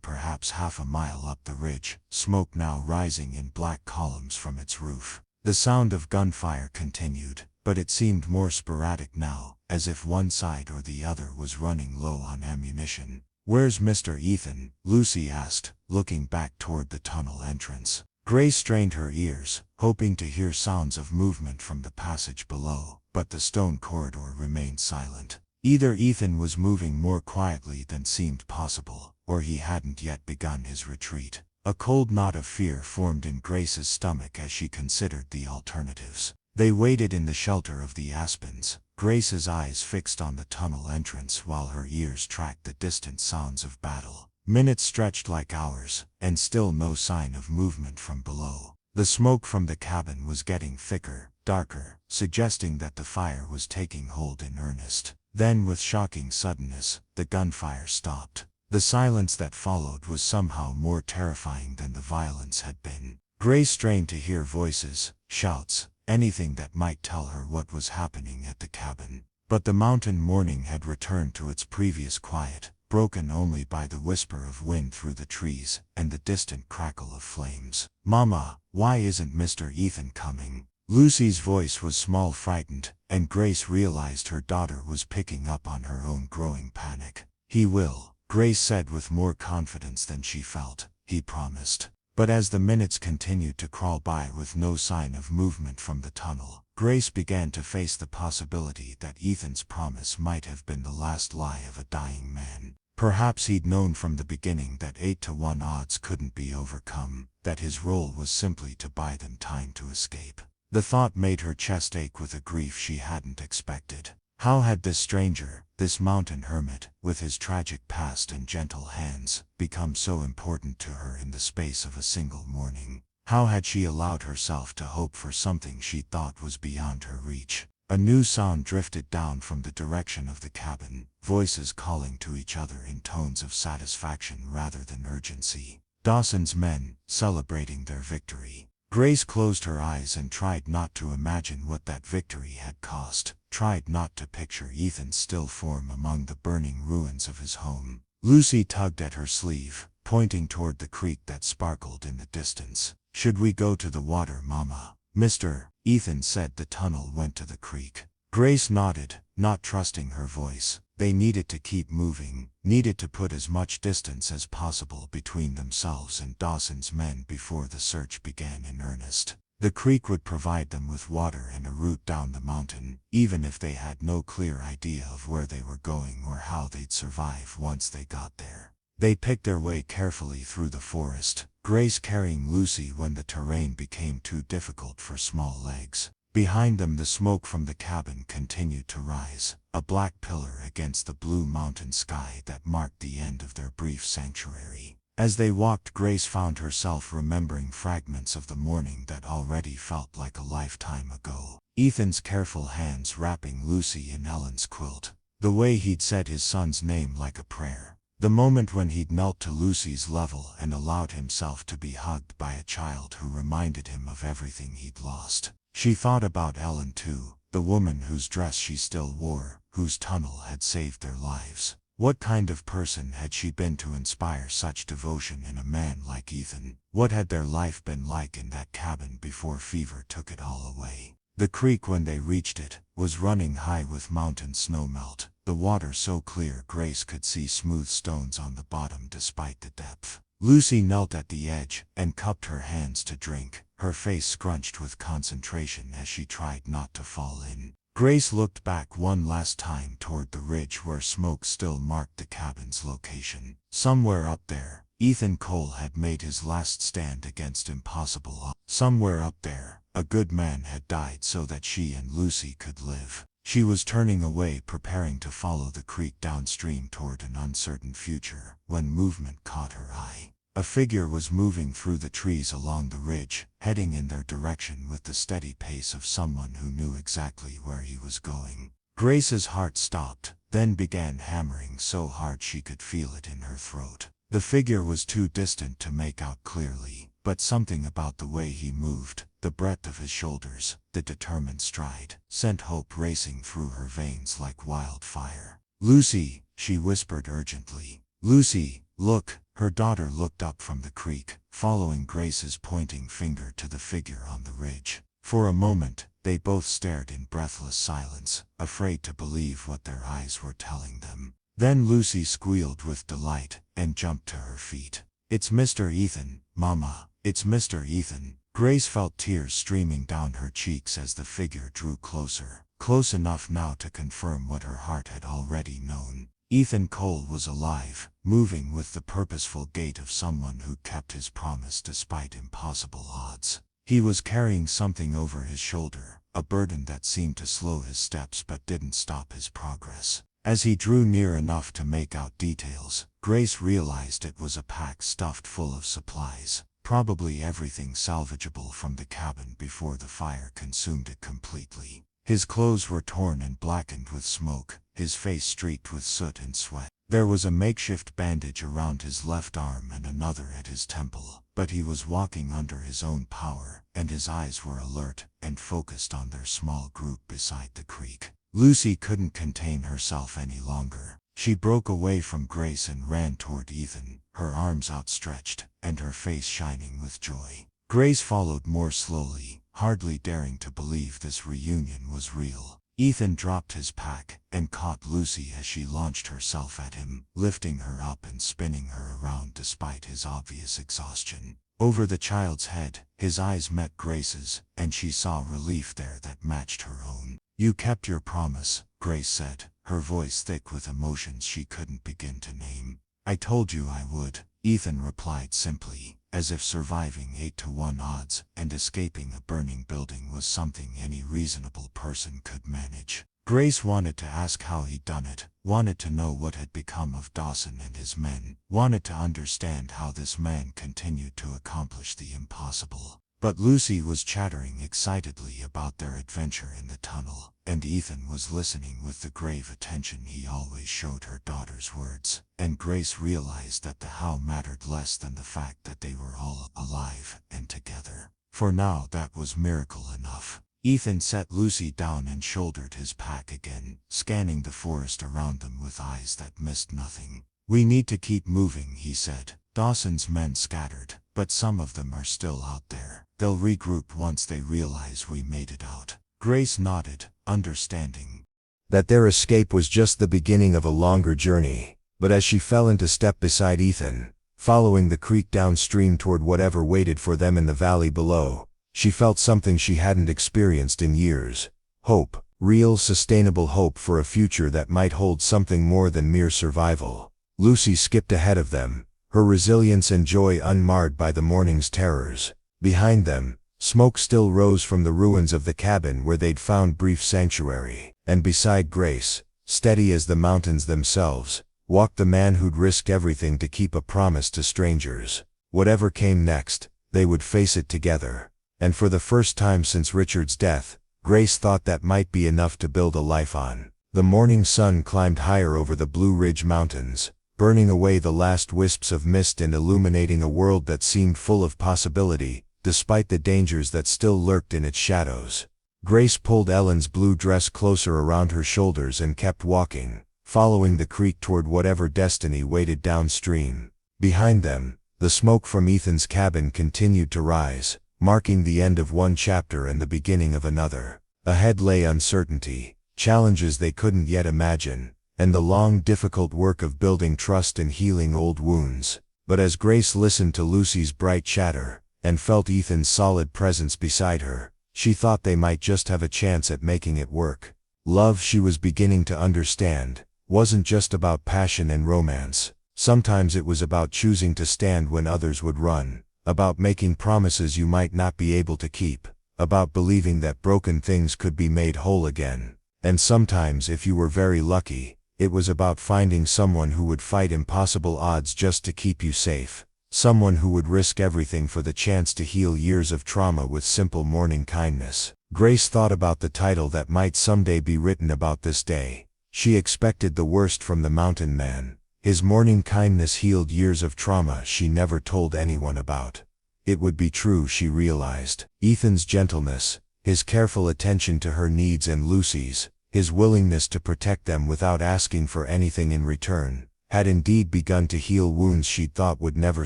Speaker 3: perhaps half a mile up the ridge, smoke now rising in black columns from its roof. The sound of gunfire continued, but it seemed more sporadic now, as if one side or the other was running low on ammunition. "Where's Mr. Ethan?" Lucy asked, looking back toward the tunnel entrance. Grace strained her ears, hoping to hear sounds of movement from the passage below, but the stone corridor remained silent. Either Ethan was moving more quietly than seemed possible, or he hadn't yet begun his retreat. A cold knot of fear formed in Grace's stomach as she considered the alternatives. They waited in the shelter of the aspens, Grace's eyes fixed on the tunnel entrance while her ears tracked the distant sounds of battle. Minutes stretched like hours, and still no sign of movement from below. The smoke from the cabin was getting thicker, darker, suggesting that the fire was taking hold in earnest. Then with shocking suddenness, the gunfire stopped. The silence that followed was somehow more terrifying than the violence had been. Grace strained to hear voices, shouts, anything that might tell her what was happening at the cabin. But the mountain morning had returned to its previous quiet, broken only by the whisper of wind through the trees and the distant crackle of flames. "Mama, why isn't Mr. Ethan coming?" Lucy's voice was small, frightened, and Grace realized her daughter was picking up on her own growing panic. "He will," Grace said with more confidence than she felt. "He promised." But as the minutes continued to crawl by with no sign of movement from the tunnel, Grace began to face the possibility that Ethan's promise might have been the last lie of a dying man. Perhaps he'd known from the beginning that 8-to-1 odds couldn't be overcome, that his role was simply to buy them time to escape. The thought made her chest ache with a grief she hadn't expected. How had this stranger, this mountain hermit, with his tragic past and gentle hands, become so important to her in the space of a single morning? How had she allowed herself to hope for something she thought was beyond her reach? A new sound drifted down from the direction of the cabin, voices calling to each other in tones of satisfaction rather than urgency. Dawson's men, celebrating their victory. Grace closed her eyes and tried not to imagine what that victory had cost, tried not to picture Ethan's still form among the burning ruins of his home. Lucy tugged at her sleeve, pointing toward the creek that sparkled in the distance. "Should we go to the water, Mama?" "Mr. Ethan said the tunnel went to the creek." Grace nodded, not trusting her voice. They needed to keep moving, needed to put as much distance as possible between themselves and Dawson's men before the search began in earnest. The creek would provide them with water and a route down the mountain, even if they had no clear idea of where they were going or how they'd survive once they got there. They picked their way carefully through the forest, Grace carrying Lucy when the terrain became too difficult for small legs. Behind them the smoke from the cabin continued to rise, a black pillar against the blue mountain sky that marked the end of their brief sanctuary. As they walked, Grace found herself remembering fragments of the morning that already felt like a lifetime ago. Ethan's careful hands wrapping Lucy in Ellen's quilt. The way he'd said his son's name like a prayer. The moment when he'd knelt to Lucy's level and allowed himself to be hugged by a child who reminded him of everything he'd lost. She thought about Ellen too, the woman whose dress she still wore, whose tunnel had saved their lives. What kind of person had she been to inspire such devotion in a man like Ethan? What had their life been like in that cabin before fever took it all away? The creek, when they reached it, was running high with mountain snowmelt, the water so clear Grace could see smooth stones on the bottom despite the depth. Lucy knelt at the edge and cupped her hands to drink, her face scrunched with concentration as she tried not to fall in. Grace looked back one last time toward the ridge where smoke still marked the cabin's location. Somewhere up there, Ethan Cole had made his last stand against impossible odds. Somewhere up there, a good man had died so that she and Lucy could live. She was turning away, preparing to follow the creek downstream toward an uncertain future, when movement caught her eye. A figure was moving through the trees along the ridge, heading in their direction with the steady pace of someone who knew exactly where he was going. Grace's heart stopped, then began hammering so hard she could feel it in her throat. The figure was too distant to make out clearly, but something about the way he moved, the breadth of his shoulders, the determined stride, sent hope racing through her veins like wildfire. "Lucy," she whispered urgently. "Lucy, look." Her daughter looked up from the creek, following Grace's pointing finger to the figure on the ridge. For a moment, they both stared in breathless silence, afraid to believe what their eyes were telling them. Then Lucy squealed with delight and jumped to her feet. "It's Mr. Ethan, Mama. It's Mr. Ethan." Grace felt tears streaming down her cheeks as the figure drew closer, close enough now to confirm what her heart had already known. Ethan Cole was alive, moving with the purposeful gait of someone who kept his promise despite impossible odds. He was carrying something over his shoulder, a burden that seemed to slow his steps but didn't stop his progress. As he drew near enough to make out details, Grace realized it was a pack stuffed full of supplies, probably everything salvageable from the cabin before the fire consumed it completely. His clothes were torn and blackened with smoke, his face streaked with soot and sweat. There was a makeshift bandage around his left arm and another at his temple, but he was walking under his own power, and his eyes were alert and focused on their small group beside the creek. Lucy couldn't contain herself any longer. She broke away from Grace and ran toward Ethan, her arms outstretched, and her face shining with joy. Grace followed more slowly, hardly daring to believe this reunion was real. Ethan dropped his pack and caught Lucy as she launched herself at him, lifting her up and spinning her around despite his obvious exhaustion. Over the child's head, his eyes met Grace's, and she saw relief there that matched her own. "You kept your promise," Grace said, her voice thick with emotions she couldn't begin to name. "I told you I would," Ethan replied simply, as if surviving 8-to-1 odds and escaping a burning building was something any reasonable person could manage. Grace wanted to ask how he'd done it, wanted to know what had become of Dawson and his men, wanted to understand how this man continued to accomplish the impossible. But Lucy was chattering excitedly about their adventure in the tunnel, and Ethan was listening with the grave attention he always showed her daughter's words, and Grace realized that the how mattered less than the fact that they were all alive and together. For now that was miracle enough. Ethan set Lucy down and shouldered his pack again, scanning the forest around them with eyes that missed nothing. "We need to keep moving," he said. "Dawson's men scattered, but some of them are still out there. They'll regroup once they realize we made it out." Grace nodded, understanding
Speaker 2: that their escape was just the beginning of a longer journey. But as she fell into step beside Ethan, following the creek downstream toward whatever waited for them in the valley below, she felt something she hadn't experienced in years. Hope, real sustainable hope for a future that might hold something more than mere survival. Lucy skipped ahead of them, her resilience and joy unmarred by the morning's terrors. Behind them, smoke still rose from the ruins of the cabin where they'd found brief sanctuary, and beside Grace, steady as the mountains themselves,
Speaker 1: walked the man who'd risked everything to keep a promise to strangers. Whatever came next, they would face it together. And for the first time since Richard's death, Grace thought that might be enough to build a life on. The morning sun climbed higher over the Blue Ridge Mountains, burning away the last wisps of mist and illuminating a world that seemed full of possibility, despite the dangers that still lurked in its shadows. Grace pulled Ellen's blue dress closer around her shoulders and kept walking, following the creek toward whatever destiny waited downstream. Behind them, the smoke from Ethan's cabin continued to rise, marking the end of one chapter and the beginning of another. Ahead lay uncertainty, challenges they couldn't yet imagine, and the long, difficult work of building trust and healing old wounds. But as Grace listened to Lucy's bright chatter, and felt Ethan's solid presence beside her, she thought they might just have a chance at making it work. Love, she was beginning to understand, wasn't just about passion and romance. Sometimes it was about choosing to stand when others would run, about making promises you might not be able to keep, about believing that broken things could be made whole again. And sometimes, if you were very lucky, it was about finding someone who would fight impossible odds just to keep you safe, someone who would risk everything for the chance to heal years of trauma with simple morning kindness. Grace thought about the title that might someday be written about this day. She expected the worst from the mountain man. His morning kindness healed years of trauma she never told anyone about. It would be true, she realized. Ethan's gentleness, his careful attention to her needs and Lucy's, his willingness to protect them without asking for anything in return, had indeed begun to heal wounds she'd thought would never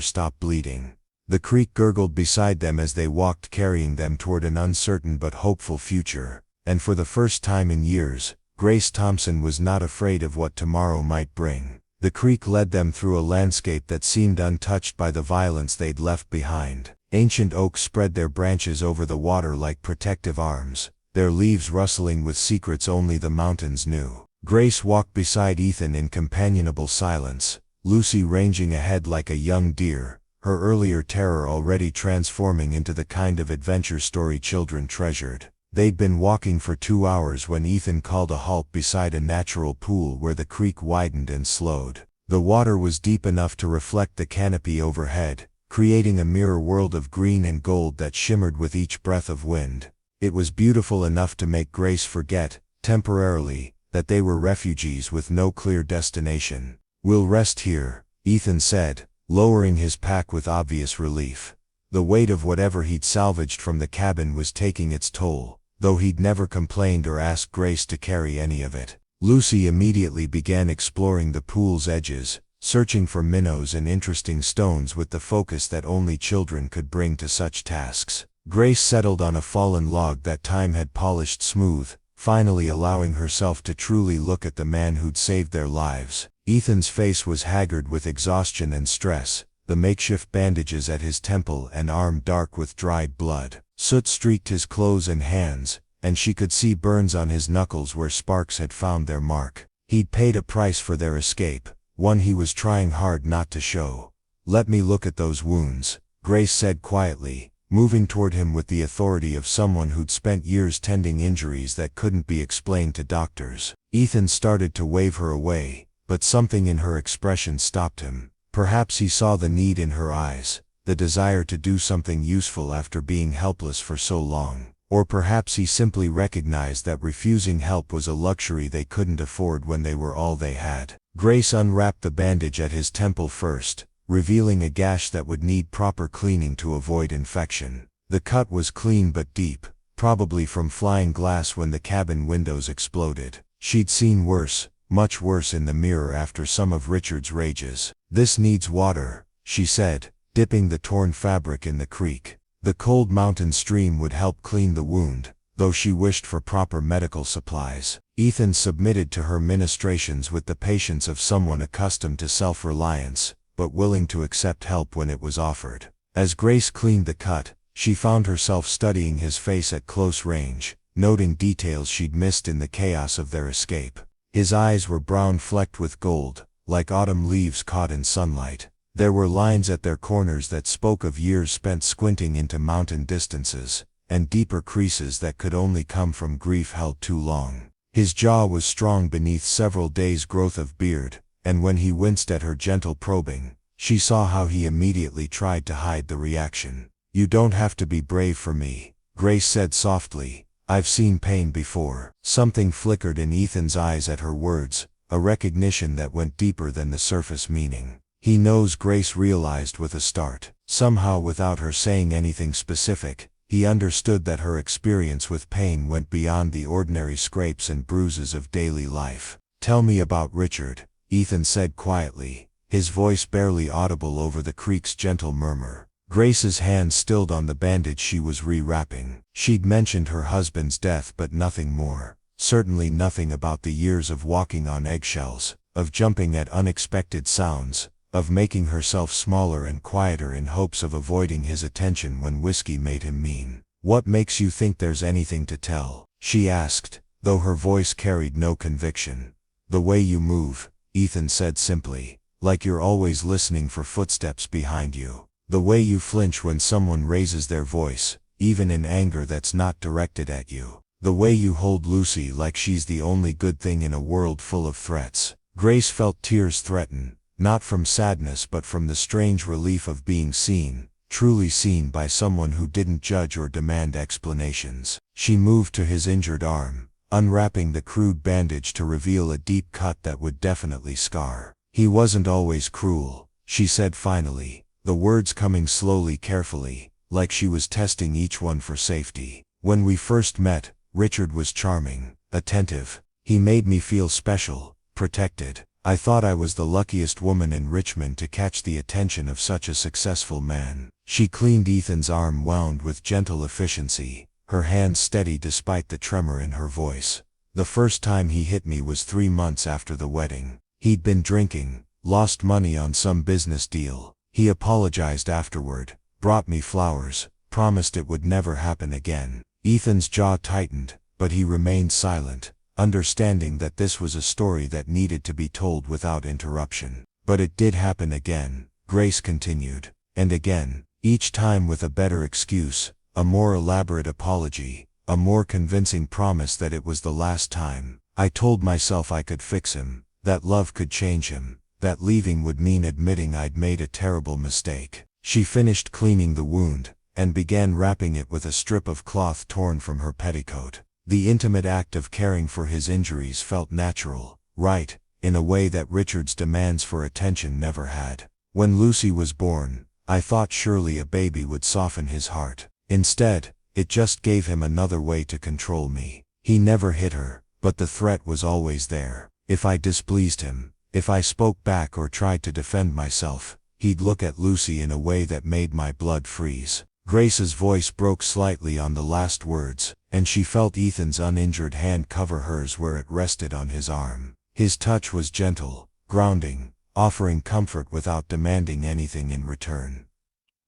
Speaker 1: stop bleeding. The creek gurgled beside them as they walked, carrying them toward an uncertain but hopeful future. And for the first time in years, Grace Thompson was not afraid of what tomorrow might bring. The creek led them through a landscape that seemed untouched by the violence they'd left behind. Ancient oaks spread their branches over the water like protective arms, their leaves rustling with secrets only the mountains knew. Grace walked beside Ethan in companionable silence, Lucy ranging ahead like a young deer, her earlier terror already transforming into the kind of adventure story children treasured. They'd been walking for 2 hours when Ethan called a halt beside a natural pool where the creek widened and slowed. The water was deep enough to reflect the canopy overhead, creating a mirror world of green and gold that shimmered with each breath of wind. It was beautiful enough to make Grace forget, temporarily, that they were refugees with no clear destination. "We'll rest here," Ethan said, lowering his pack with obvious relief. The weight of whatever he'd salvaged from the cabin was taking its toll, though he'd never complained or asked Grace to carry any of it. Lucy immediately began exploring the pool's edges, searching for minnows and interesting stones with the focus that only children could bring to such tasks. Grace settled on a fallen log that time had polished smooth, finally allowing herself to truly look at the man who'd saved their lives. Ethan's face was haggard with exhaustion and stress, the makeshift bandages at his temple and arm dark with dried blood. Soot streaked his clothes and hands, and she could see burns on his knuckles where sparks had found their mark. He'd paid a price for their escape, one he was trying hard not to show. "Let me look at those wounds," Grace said quietly, moving toward him with the authority of someone who'd spent years tending injuries that couldn't be explained to doctors. Ethan started to wave her away, but something in her expression stopped him. Perhaps he saw the need in her eyes, the desire to do something useful after being helpless for so long. Or perhaps he simply recognized that refusing help was a luxury they couldn't afford when they were all they had. Grace unwrapped the bandage at his temple first, revealing a gash that would need proper cleaning to avoid infection. The cut was clean but deep, probably from flying glass when the cabin windows exploded. She'd seen worse, much worse in the mirror after some of Richard's rages. "This needs water," she said, dipping the torn fabric in the creek. The cold mountain stream would help clean the wound, though she wished for proper medical supplies. Ethan submitted to her ministrations with the patience of someone accustomed to self-reliance, but willing to accept help when it was offered. As Grace cleaned the cut, she found herself studying his face at close range, noting details she'd missed in the chaos of their escape. His eyes were brown flecked with gold, like autumn leaves caught in sunlight. There were lines at their corners that spoke of years spent squinting into mountain distances, and deeper creases that could only come from grief held too long. His jaw was strong beneath several days' growth of beard,
Speaker 2: and when he winced at her gentle probing, she saw how he immediately tried to hide the reaction. "You don't have to be brave for me," Grace said softly. "I've seen pain before." Something flickered in Ethan's eyes at her words, a recognition that went deeper than the surface meaning. "He knows," Grace realized with a start. Somehow, without her saying anything specific, he understood that her experience with pain went beyond the ordinary scrapes and bruises of daily life. "Tell me about Richard," Ethan said quietly, his voice barely audible over the creek's gentle murmur. Grace's hand stilled on the bandage she was re-wrapping. She'd mentioned her husband's death, but nothing more. Certainly nothing about the years of walking on eggshells, of jumping at unexpected sounds, of making herself smaller and quieter in hopes of avoiding his attention when whiskey made him mean. "What makes you think there's anything to tell?" she asked, though her voice carried no conviction. "The way you move," Ethan said simply, "like you're always listening for footsteps behind you. The way you flinch when someone raises their voice, even in anger that's not directed at you. The way you hold Lucy like she's the only good thing in a world full of threats." Grace felt tears threaten, not from sadness but from the strange relief of being seen, truly seen by someone who didn't judge or demand explanations. She moved to his injured arm, unwrapping the crude bandage to reveal a deep cut that would definitely scar. "He wasn't always cruel," she said finally, the words coming slowly, carefully, like she was testing each one for safety. "When we first met, Richard was charming, attentive. He made me feel special, protected. I thought I was the luckiest woman in Richmond to catch the attention of such a successful man." She cleaned Ethan's arm, wound with gentle efficiency, her hand steady despite the tremor in her voice. "The first time he hit me was 3 months after the wedding. He'd been drinking, lost money on some business deal. He apologized afterward, brought me flowers, promised it would never happen again." Ethan's jaw tightened, but he remained silent, understanding that this was a story that needed to be told without interruption. "But it did happen again," Grace continued, "and again, each time with a better excuse, a more elaborate apology, a more convincing promise that it was the last time. I told myself I could fix him, that love could change him, that leaving would mean admitting I'd made a terrible mistake." She finished cleaning the wound, and began wrapping it with a strip of cloth torn from her petticoat. The intimate act of caring for his injuries felt natural, right, in a way that Richard's demands for attention never had. "When Lucy was born, I thought surely a baby would soften his heart. Instead, it just gave him another way to control me. He never hit her, but the threat was always there. If I displeased him, if I spoke back or tried to defend myself, he'd look at Lucy in a way that made my blood freeze." Grace's voice broke slightly on the last words, and she felt Ethan's uninjured hand cover hers where it rested on his arm. His touch was gentle, grounding, offering comfort without demanding anything in return.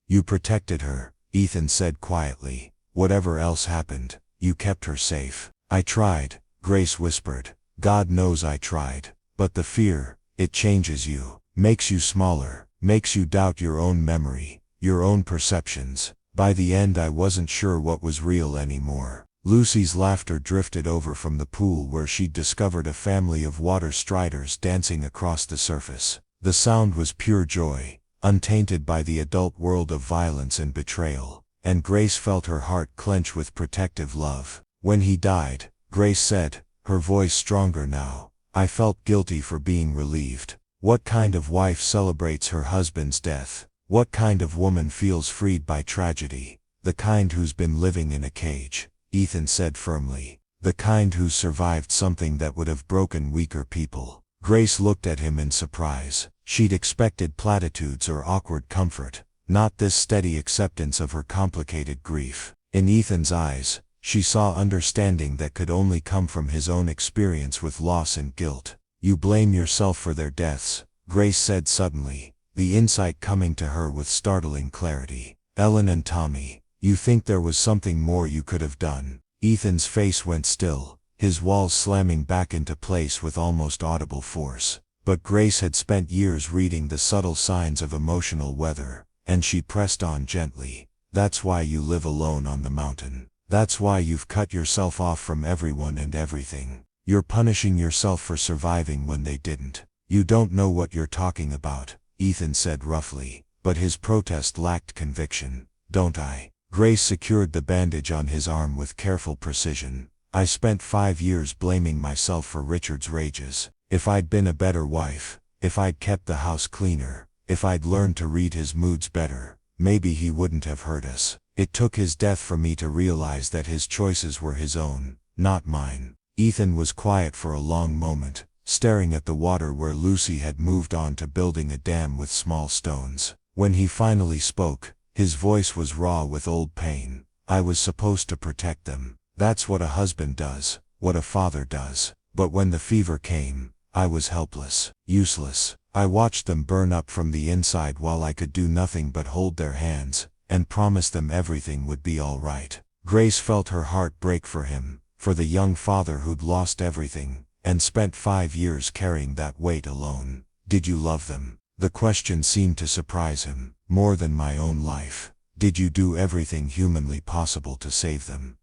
Speaker 2: "You protected her," Ethan said quietly. "Whatever else happened, you kept her safe." "I tried," Grace whispered. "God knows I tried. But the fear, it changes you, makes you smaller, makes you doubt your own memory, your own perceptions. By the end I wasn't sure what was real anymore." Lucy's laughter drifted over from the pool where she'd discovered a family of water striders dancing across the surface. The sound was pure joy, untainted by the adult world of violence and betrayal, and Grace felt her heart clench with protective love. "When he died," Grace said, her voice stronger now, "I felt guilty for being relieved. What kind of wife celebrates her husband's death? What kind of woman feels freed by tragedy? The kind who's been living in a cage," Ethan said firmly. "The kind who's survived something that would have broken weaker people." Grace looked at him in surprise. She'd expected platitudes or awkward comfort, not this steady acceptance of her complicated grief. In Ethan's eyes, she saw understanding that could only come from his own experience with loss and guilt. "You blame yourself for their deaths," Grace said suddenly, the insight coming to her with startling clarity. "Ellen and Tommy, you think there was something more you could have done." Ethan's face went still, his walls slamming back into place with almost audible force. But Grace had spent years reading the subtle signs of emotional weather, and she pressed on gently. "That's why you live alone on the mountain. That's why you've cut yourself off from everyone and everything. You're punishing yourself for surviving when they didn't. You don't know what you're talking about, Ethan said roughly, but his protest lacked conviction. Don't I? Grace secured the bandage on his arm with careful precision. I spent 5 years blaming myself for Richard's rages. If I'd been a better wife, if I'd kept the house cleaner, if I'd learned to read his moods better, maybe he wouldn't have hurt us. It took his death for me to realize that his choices were his own, not mine. Ethan was quiet for a long moment, staring at the water where Lucy had moved on to building a dam with small stones. When he finally spoke, his voice was raw with old pain. I was supposed to protect them. That's what a husband does, what a father does. But when the fever came, I was helpless, useless. I watched them burn up from the inside while I could do nothing but hold their hands, and promise them everything would be all right. Grace felt her heart break for him, for the young father who'd lost everything, and spent 5 years carrying that weight alone. Did you love them? The question seemed to surprise him, more than my own life. Did you do everything humanly possible to save them?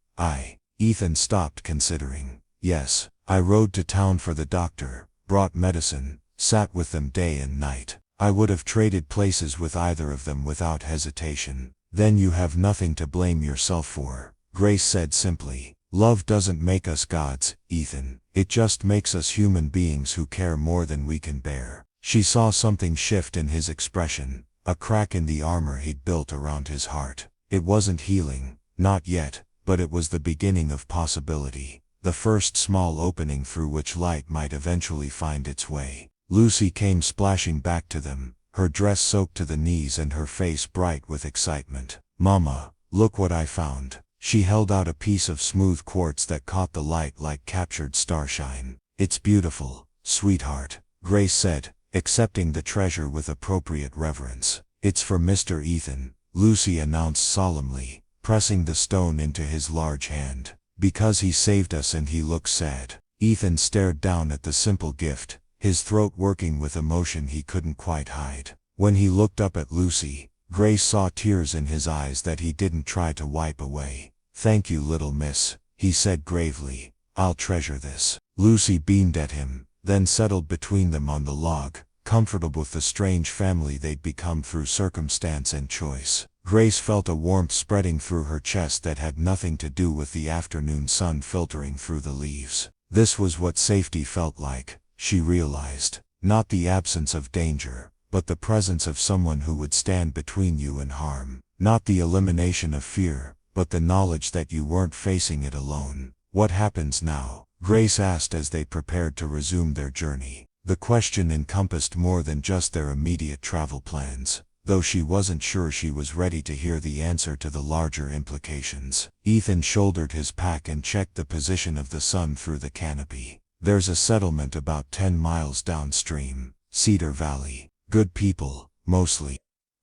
Speaker 2: Ethan stopped considering. Yes, I rode to town for the doctor, brought medicine, sat with them day and night. I would have traded places with either of them without hesitation. Then you have nothing to blame yourself for, Grace said simply. Love doesn't make us gods, Ethan. It just makes us human beings who care more than we can bear. She saw something shift in his expression, a crack in the armor he'd built around his heart. It wasn't healing, not yet, but it was the beginning of possibility, the first small opening through which light might eventually find its way. Lucy came splashing back to them, her dress soaked to the knees and her face bright with excitement. Mama, look what I found. She held out a piece of smooth quartz that caught the light like captured starshine. It's beautiful, sweetheart, Grace said, accepting the treasure with appropriate reverence. It's for Mr. Ethan, Lucy announced solemnly, pressing the stone into his large hand. Because he saved us and he looks sad. Ethan stared down at the simple gift, his throat working with emotion he couldn't quite hide. When he looked up at Lucy, Grace saw tears in his eyes that he didn't try to wipe away. Thank you, little miss, he said gravely. I'll treasure this. Lucy beamed at him, then settled between them on the log, comfortable with the strange family they'd become through circumstance and choice. Grace felt a warmth spreading through her chest that had nothing to do with the afternoon sun filtering through the leaves. This was what safety felt like, she realized. Not the absence of danger, but the presence of someone who would stand between you and harm. Not the elimination of fear, but the knowledge that you weren't facing it alone. What happens now? Grace asked as they prepared to resume their journey. The question encompassed more than just their immediate travel plans, though she wasn't sure she was ready to hear the answer to the larger implications. Ethan shouldered his pack and checked the position of the sun through the canopy. There's a settlement about 10 miles downstream, Cedar Valley. Good people, mostly.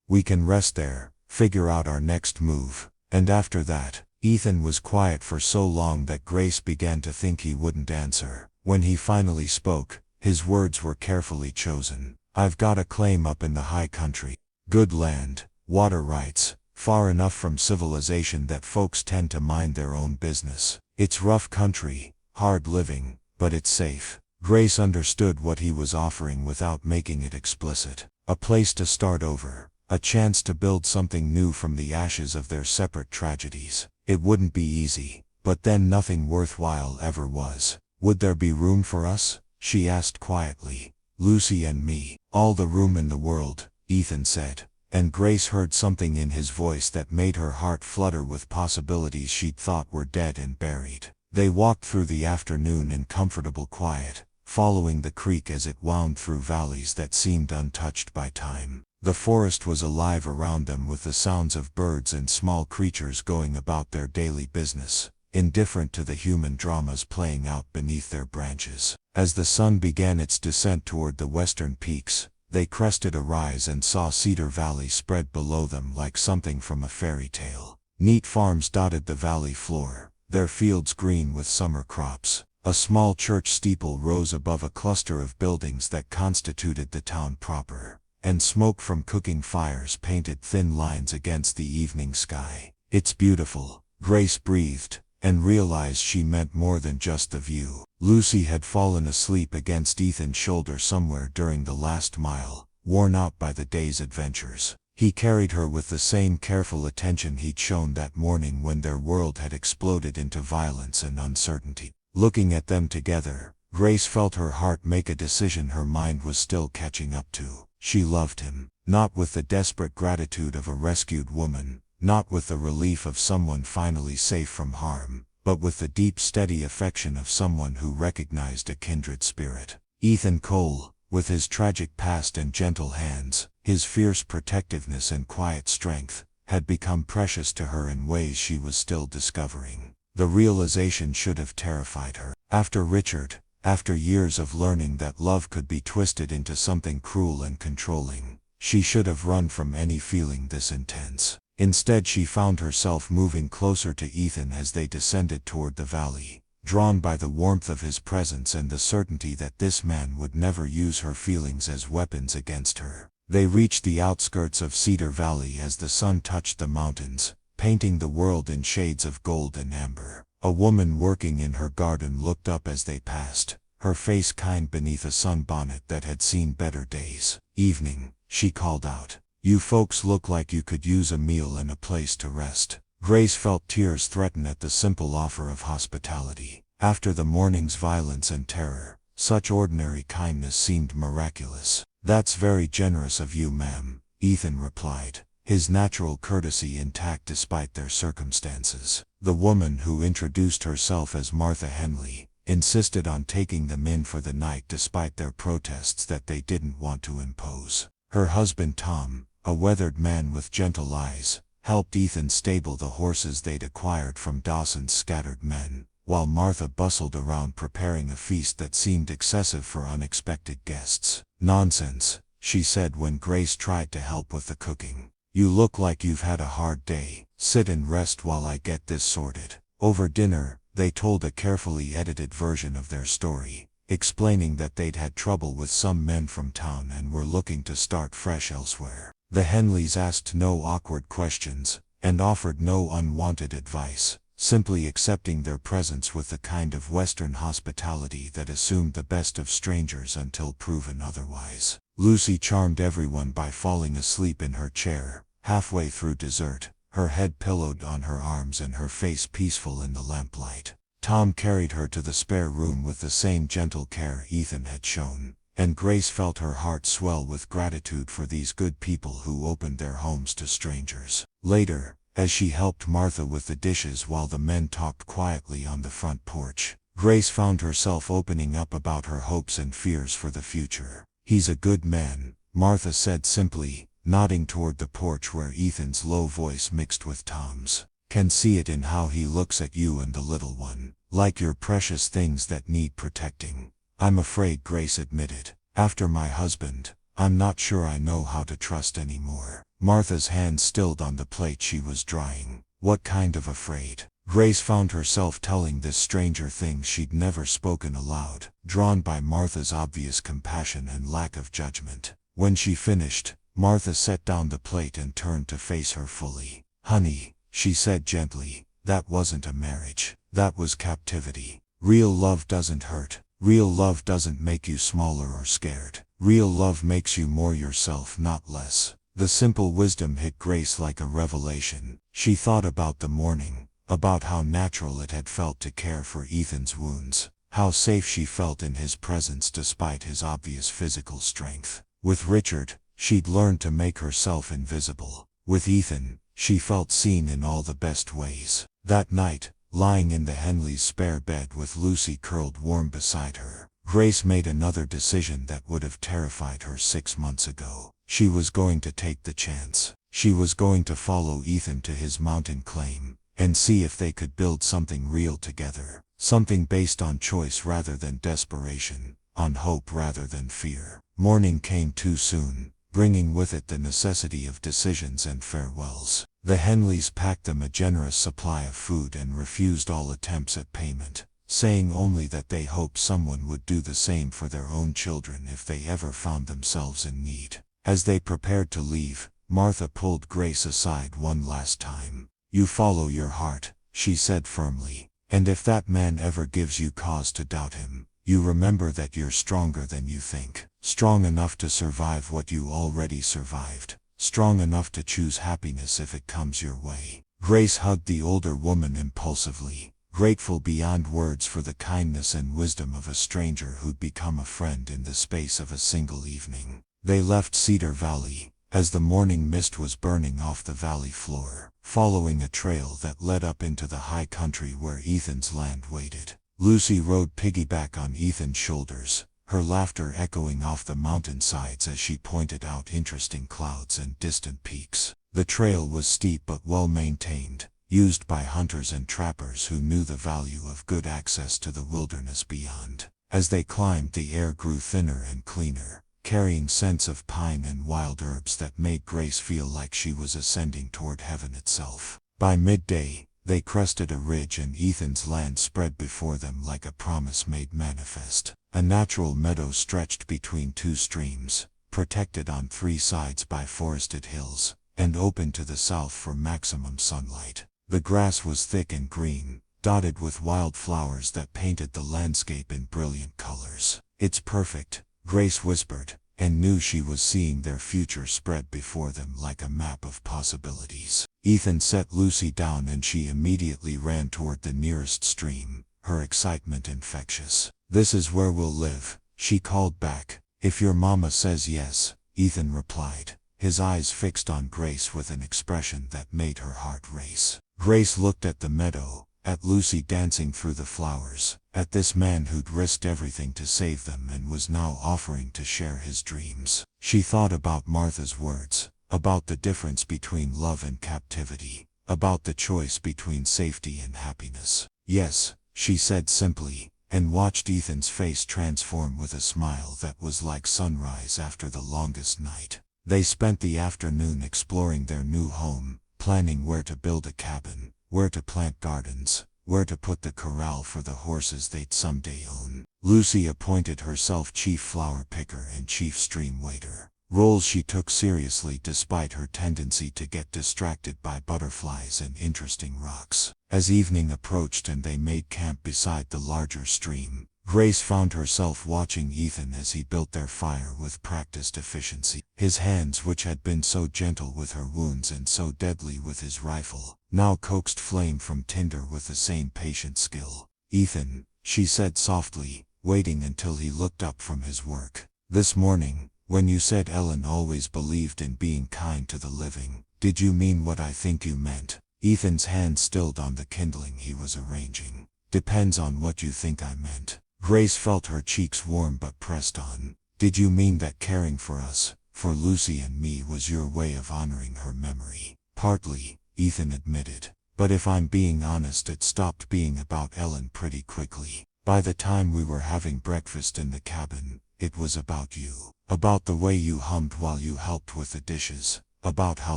Speaker 2: We can rest there, figure out our next move, and after that. Ethan was quiet for so long that Grace began to think he wouldn't answer. When he finally spoke, his words were carefully chosen. I've got a claim up in the high country. Good land, water rights, far enough from civilization that folks tend to mind their own business. It's rough country, hard living, but it's safe. Grace understood what he was offering without making it explicit. A place to start over, a chance to build something new from the ashes of their separate tragedies. It wouldn't be easy, but then nothing worthwhile ever was. Would there be room for us? She asked quietly. Lucy and me. All the room in the world, Ethan said, and Grace heard something in his voice that made her heart flutter with possibilities she'd thought were dead and buried. They walked through the afternoon in comfortable quiet, following the creek as it wound through valleys that seemed untouched by time. The forest was alive around them with the sounds of birds and small creatures going about their daily business, indifferent to the human dramas playing out beneath their branches. As the sun began its descent toward the western peaks, they crested a rise and saw Cedar Valley spread below them like something from a fairy tale. Neat farms dotted the valley floor, their fields green with summer crops. A small church steeple rose above a cluster of buildings that constituted the town proper, and smoke from cooking fires painted thin lines against the evening sky. It's beautiful, Grace breathed, and realized she meant more than just the view. Lucy had fallen asleep against Ethan's shoulder somewhere during the last mile, worn out by the day's adventures. He carried her with the same careful attention he'd shown that morning when their world had exploded into violence and uncertainty. Looking at them together, Grace felt her heart make a decision her mind was still catching up to. She loved him, not with the desperate gratitude of a rescued woman, not with the relief of someone finally safe from harm, but with the deep steady affection of someone who recognized a kindred spirit. Ethan Cole, with his tragic past and gentle hands, his fierce protectiveness and quiet strength, had become precious to her in ways she was still discovering. The realization should have terrified her. After Richard, after years of learning that love could be twisted into something cruel and controlling, she should have run from any feeling this intense. Instead, she found herself moving closer to Ethan as they descended toward the valley, drawn by the warmth of his presence and the certainty that this man would never use her feelings as weapons against her. They reached the outskirts of Cedar Valley as the sun touched the mountains, painting the world in shades of gold and amber. A woman working in her garden looked up as they passed, her face kind beneath a sunbonnet that had seen better days. "Evening," she called out. "You folks look like you could use a meal and a place to rest." Grace felt tears threaten at the simple offer of hospitality. After the morning's violence and terror, such ordinary kindness seemed miraculous. "That's very generous of you, ma'am," Ethan replied, his natural courtesy intact despite their circumstances. The woman, who introduced herself as Martha Henley, insisted on taking them in for the night despite their protests that they didn't want to impose. Her husband Tom, a weathered man with gentle eyes, helped Ethan stable the horses they'd acquired from Dawson's scattered men, while Martha bustled around preparing a feast that seemed excessive for unexpected guests. "Nonsense," she said when Grace tried to help with the cooking. "You look like you've had a hard day. Sit and rest while I get this sorted." Over dinner, they told a carefully edited version of their story, explaining that they'd had trouble with some men from town and were looking to start fresh elsewhere. The Henleys asked no awkward questions, and offered no unwanted advice, simply accepting their presence with the kind of Western hospitality that assumed the best of strangers until proven otherwise. Lucy charmed everyone by falling asleep in her chair, halfway through dessert, her head pillowed on her arms and her face peaceful in the lamplight. Tom carried her to the spare room with the same gentle care Ethan had shown, and Grace felt her heart swell with gratitude for these good people who opened their homes to strangers. Later, as she helped Martha with the dishes while the men talked quietly on the front porch, Grace found herself opening up about her hopes and fears for the future. "He's a good man," Martha said simply, nodding toward the porch where Ethan's low voice mixed with Tom's. "Can see it in how he looks at you and the little one, like you're precious things that need protecting." "I'm afraid," Grace admitted. "After my husband, I'm not sure I know how to trust anymore." Martha's hand stilled on the plate she was drying. "What kind of afraid?" Grace found herself telling this stranger things she'd never spoken aloud, drawn by Martha's obvious compassion and lack of judgment. When she finished, Martha set down the plate and turned to face her fully. "Honey," she said gently, "that wasn't a marriage. That was captivity. Real love doesn't hurt. Real love doesn't make you smaller or scared. Real love makes you more yourself, not less." The simple wisdom hit Grace like a revelation. She thought about the morning, about how natural it had felt to care for Ethan's wounds, how safe she felt in his presence despite his obvious physical strength. With Richard, she'd learned to make herself invisible. With Ethan, she felt seen in all the best ways. That night, lying in the Henleys' spare bed with Lucy curled warm beside her, Grace made another decision that would have terrified her 6 months ago. She was going to take the chance. She was going to follow Ethan to his mountain claim, and see if they could build something real together. Something based on choice rather than desperation, on hope rather than fear. Morning came too soon, bringing with it the necessity of decisions and farewells. The Henleys packed them a generous supply of food and refused all attempts at payment, saying only that they hoped someone would do the same for their own children if they ever found themselves in need. As they prepared to leave, Martha pulled Grace aside one last time. "You follow your heart,"
Speaker 3: she said firmly. And if that man ever gives you cause to doubt him, you remember that you're stronger than you think. Strong enough to survive what you already survived. Strong enough to choose happiness if it comes your way. Grace hugged the older woman impulsively, grateful beyond words for the kindness and wisdom of a stranger who'd become a friend in the space of a single evening. They left Cedar Valley, as the morning mist was burning off the valley floor, following a trail that led up into the high country where Ethan's land waited. Lucy rode piggyback on Ethan's shoulders, her laughter echoing off the mountainsides as she pointed out interesting clouds and distant peaks. The trail was steep but well maintained, used by hunters and trappers who knew the value of good access to the wilderness beyond. As they climbed, the air grew thinner and cleaner, carrying scents of pine and wild herbs that made Grace feel like she was ascending toward heaven itself. By midday, they crested a ridge and Ethan's land spread before them like a promise made manifest. A natural meadow stretched between two streams, protected on three sides by forested hills, and open to the south for maximum sunlight. The grass was thick and green, dotted with wild flowers that painted the landscape in brilliant colors. "It's perfect," Grace whispered, and knew she was seeing their future spread before them like a map of possibilities. Ethan set Lucy down and she immediately ran toward the nearest stream, her excitement infectious. "This is where we'll live," she called back. "If your mama says yes," Ethan replied, his eyes fixed on Grace with an expression that made her heart race. Grace looked at the meadow, at Lucy dancing through the flowers, at this man who'd risked everything to save them and was now offering to share his dreams. She thought about Martha's words, about the difference between love and captivity, about the choice between safety and happiness. "Yes," she said simply, and watched Ethan's face transform with a smile that was like sunrise after the longest night. They spent the afternoon exploring their new home, planning where to build a cabin, where to plant gardens, where to put the corral for the horses they'd someday own. Lucy appointed herself chief flower picker and chief stream waiter, roles she took seriously despite her tendency to get distracted by butterflies and interesting rocks. As evening approached and they made camp beside the larger stream, Grace found herself watching Ethan as he built their fire with practiced efficiency. His hands, which had been so gentle with her wounds and so deadly with his rifle, now coaxed flame from tinder with the same patient skill. "Ethan," she said softly, waiting until he looked up from his work. "This morning, when you said Ellen always believed in being kind to the living, did you mean what I think you meant?" Ethan's hand stilled on the kindling he was arranging. "Depends on what you think I meant." Grace felt her cheeks warm but pressed on. "Did you mean that caring for us, for Lucy and me, was your way of honoring her memory?" "Partly," Ethan admitted. "But if I'm being honest, it stopped being about Ellen pretty quickly. By the time we were having breakfast in the cabin, it was about you. About the way you hummed while you helped with the dishes. About how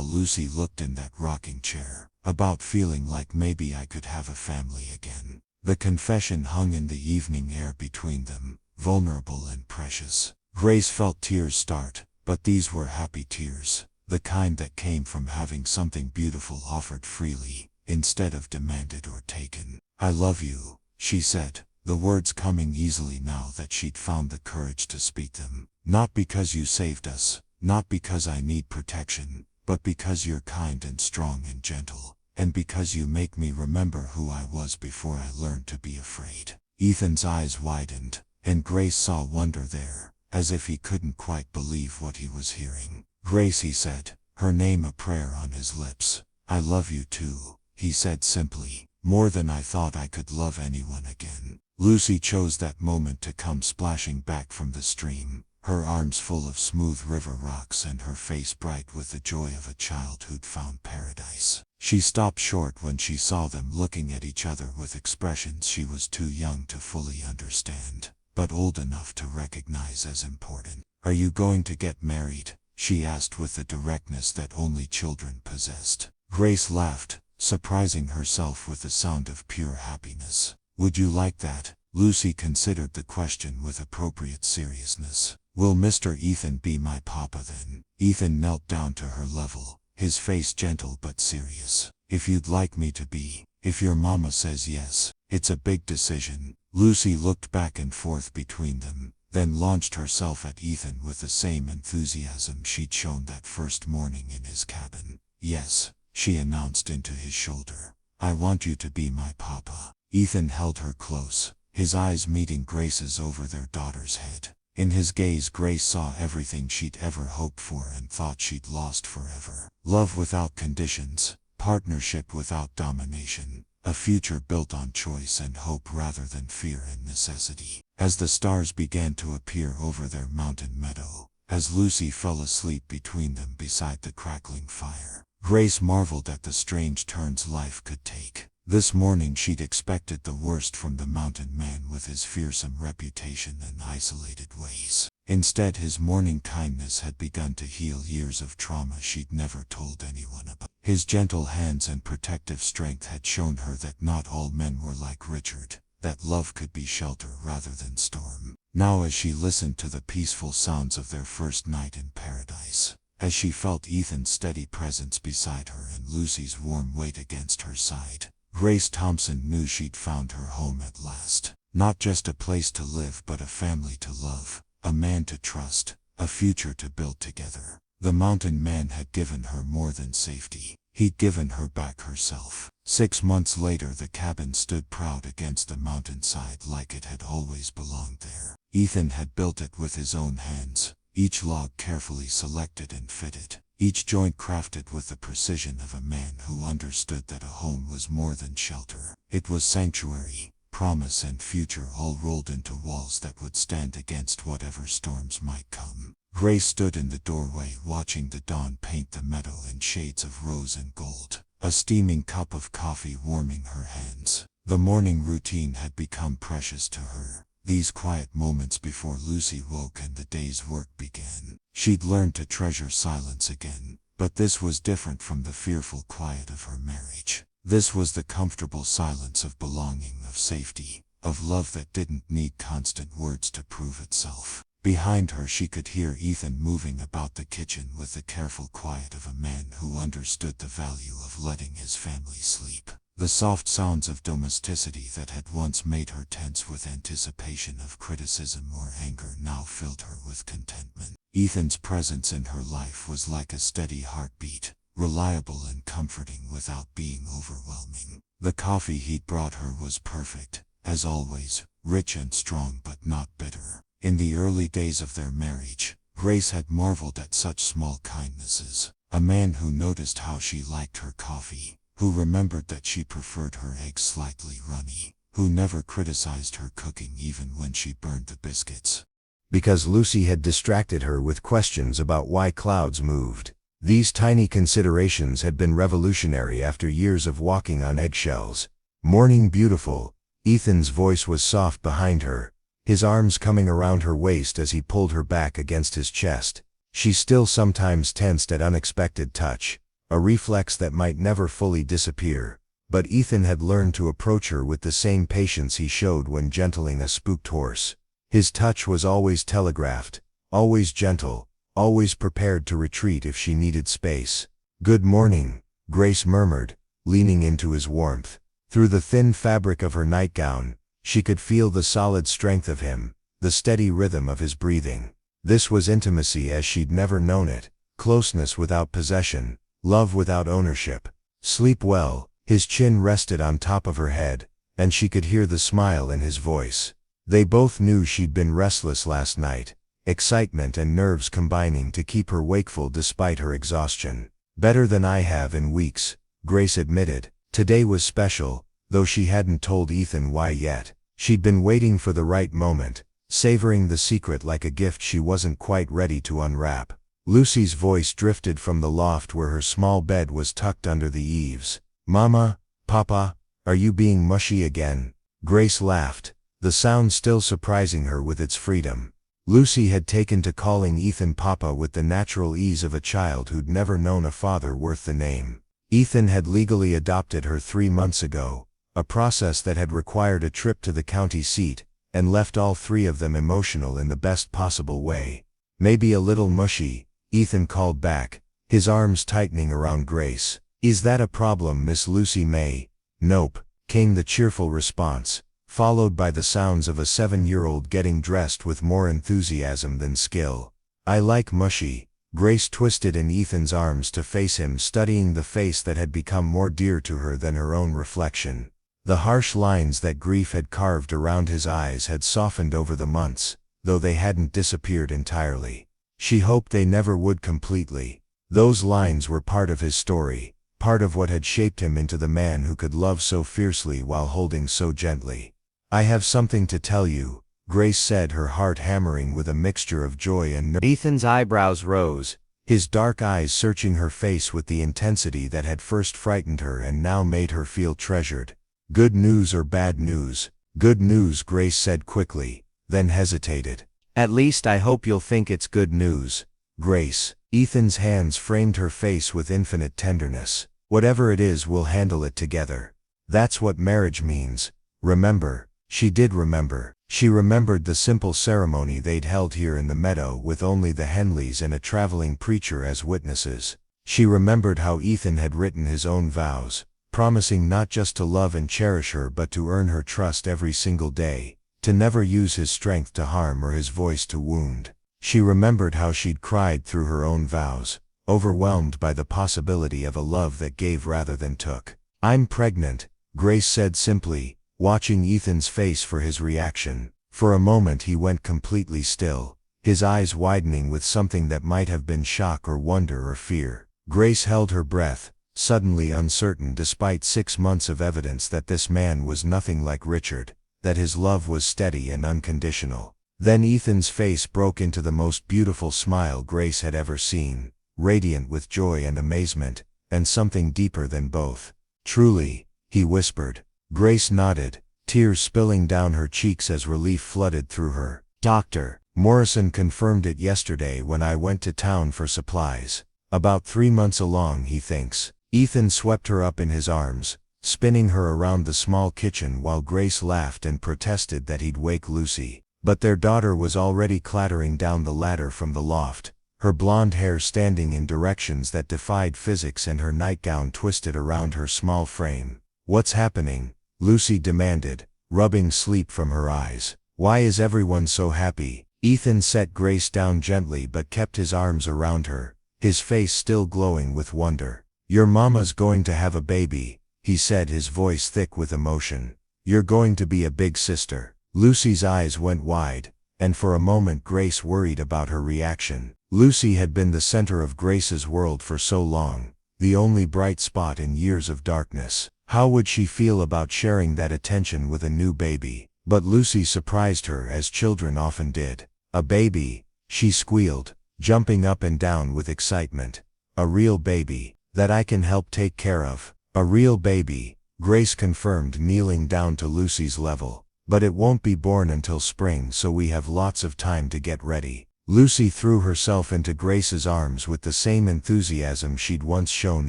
Speaker 3: Lucy looked in that rocking chair. About feeling like maybe I could have a family again." The confession hung in the evening air between them, vulnerable and precious. Grace felt tears start, but these were happy tears, the kind that came from having something beautiful offered freely, instead of demanded or taken. "I love you," she said, the words coming easily now that she'd found the courage to speak them. "Not because you saved us, not because I need protection, but because you're kind and strong and gentle. And because you make me remember who I was before I learned to be afraid." Ethan's eyes widened, and Grace saw wonder there, as if he couldn't quite believe what he was hearing. "Grace," he said, her name a prayer on his lips. "I love you too," he said simply, "more than I thought I could love anyone again." Lucy chose that moment to come splashing back from the stream, her arms full of smooth river rocks and her face bright with the joy of a child who'd found paradise. She stopped short when she saw them looking at each other with expressions she was too young to fully understand, but old enough to recognize as important. "Are you going to get married?" she asked with the directness that only children possessed. Grace laughed, surprising herself with the sound of pure happiness. "Would you like that?" Lucy considered the question with appropriate seriousness. "Will Mr. Ethan be my papa then?" Ethan knelt down to her level, his face gentle but serious. "If you'd like me to be," If your mama says yes, it's a big decision. Lucy looked back and forth between them, then launched herself at Ethan with the same enthusiasm she'd shown that first morning in his cabin. Yes, she announced into his shoulder. I want you to be my papa. Ethan held her close, his eyes meeting Grace's over their daughter's head. In his gaze, Grace saw everything she'd ever hoped for and thought she'd lost forever. Love without conditions, partnership without domination, a future built on choice and hope rather than fear and necessity. As the stars began to appear over their mountain meadow, as Lucy fell asleep between them beside the crackling fire, Grace marveled at the strange turns life could take. This morning she'd expected the worst from the mountain man with his fearsome reputation and isolated ways. Instead, his morning kindness had begun to heal years of trauma she'd never told anyone about. His gentle hands and protective strength had shown her that not all men were like Richard, that love could be shelter rather than storm. Now, as she listened to the peaceful sounds of their first night in paradise, as she felt Ethan's steady presence beside her and Lucy's warm weight against her side, Grace Thompson knew she'd found her home at last. Not just a place to live, but a family to love, a man to trust, a future to build together. The mountain man had given her more than safety. He'd given her back herself. 6 months later, the cabin stood proud against the mountainside like it had always belonged there. Ethan had built it with his own hands, each log carefully selected and fitted, each joint crafted with the precision of a man who understood that a home was more than shelter. It was sanctuary, promise and future all rolled into walls that would stand against whatever storms might come. Grace stood in the doorway watching the dawn paint the meadow in shades of rose and gold, a steaming cup of coffee warming her hands. The morning routine had become precious to her. These quiet moments before Lucy woke and the day's work began. She'd learned to treasure silence again, but this was different from the fearful quiet of her marriage. This was the comfortable silence of belonging, of safety, of love that didn't need constant words to prove itself. Behind her she could hear Ethan moving about the kitchen with the careful quiet of a man who understood the value of letting his family sleep. The soft sounds of domesticity that had once made her tense with anticipation of criticism or anger now filled her with contentment. Ethan's presence in her life was like a steady heartbeat, reliable and comforting without being overwhelming. The coffee he'd brought her was perfect, as always, rich and strong but not bitter. In the early days of their marriage, Grace had marveled at such small kindnesses. A man who noticed how she liked her coffee, who remembered that she preferred her eggs slightly runny, who never criticized her cooking even when she burned the biscuits.
Speaker 2: Because Lucy had distracted her with questions about why clouds moved. These tiny considerations had been revolutionary after years of walking on eggshells. Morning beautiful, Ethan's voice was soft behind her, his arms coming around her waist as he pulled her back against his chest. She still sometimes tensed at unexpected touch, a reflex that might never fully disappear, but Ethan had learned to approach her with the same patience he showed when gentling a spooked horse. His touch was always telegraphed, always gentle, always prepared to retreat if she needed space. "Good morning," Grace murmured, leaning into his warmth. Through the thin fabric of her nightgown, she could feel the solid strength of him, the steady rhythm of his breathing. This was intimacy as she'd never known it, closeness without possession, love without ownership. "Sleep well." His chin rested on top of her head, and she could hear the smile in his voice. They both knew she'd been restless last night, excitement and nerves combining to keep her wakeful despite her exhaustion. "Better than I have in weeks," Grace admitted. Today was special, though she hadn't told Ethan why yet. She'd been waiting for the right moment, savoring the secret like a gift she wasn't quite ready to unwrap. Lucy's voice drifted from the loft where her small bed was tucked under the eaves. "Mama, Papa, are you being mushy again?" Grace laughed, the sound still surprising her with its freedom. Lucy had taken to calling Ethan Papa with the natural ease of a child who'd never known a father worth the name. Ethan had legally adopted her 3 months ago, a process that had required a trip to the county seat, and left all three of them emotional in the best possible way. "Maybe a little mushy," Ethan called back, his arms tightening around Grace. "Is that a problem, Miss Lucy May?" "Nope," came the cheerful response, followed by the sounds of a 7-year-old getting dressed with more enthusiasm than skill. "I like mushy." Grace twisted in Ethan's arms to face him, studying the face that had become more dear to her than her own reflection. The harsh lines that grief had carved around his eyes had softened over the months, though they hadn't disappeared entirely. She hoped they never would completely. Those lines were part of his story, part of what had shaped him into the man who could love so fiercely while holding so gently. "I have something to tell you," Grace said, her heart hammering with a mixture of joy and nerve. Ethan's eyebrows rose, his dark eyes searching her face with the intensity that had first frightened her and now made her feel treasured. "Good news or bad news?" "Good news," Grace said quickly, then hesitated. "At least I hope you'll think it's good news, Grace." Ethan's hands framed her face with infinite tenderness. "Whatever it is, we'll handle it together. That's what marriage means. Remember." She did remember. She remembered the simple ceremony they'd held here in the meadow with only the Henleys and a traveling preacher as witnesses. She remembered how Ethan had written his own vows, promising not just to love and cherish her but to earn her trust every single day, to never use his strength to harm or his voice to wound. She remembered how she'd cried through her own vows, overwhelmed by the possibility of a love that gave rather than took. "I'm pregnant," Grace said simply, watching Ethan's face for his reaction. For a moment he went completely still, his eyes widening with something that might have been shock or wonder or fear. Grace held her breath, suddenly uncertain despite 6 months of evidence that this man was nothing like Richard, that his love was steady and unconditional. Then Ethan's face broke into the most beautiful smile Grace had ever seen, radiant with joy and amazement, and something deeper than both. "Truly," he whispered. Grace nodded, tears spilling down her cheeks as relief flooded through her. "Dr. Morrison confirmed it yesterday when I went to town for supplies. About 3 months along, he thinks." Ethan swept her up in his arms, spinning her around the small kitchen while Grace laughed and protested that he'd wake Lucy. But their daughter was already clattering down the ladder from the loft, her blonde hair standing in directions that defied physics and her nightgown twisted around her small frame. "What's happening?" Lucy demanded, rubbing sleep from her eyes. "Why is everyone so happy?" Ethan set Grace down gently but kept his arms around her, his face still glowing with wonder. "Your mama's going to have a baby," he said, his voice thick with emotion. "You're going to be a big sister." Lucy's eyes went wide, and for a moment Grace worried about her reaction. Lucy had been the center of Grace's world for so long, the only bright spot in years of darkness. How would she feel about sharing that attention with a new baby? But Lucy surprised her, as children often did. "A baby," she squealed, jumping up and down with excitement. "A real baby, that I can help take care of." "A real baby," Grace confirmed, kneeling down to Lucy's level. "But it won't be born until spring, so we have lots of time to get ready." Lucy threw herself into Grace's arms with the same enthusiasm she'd once shown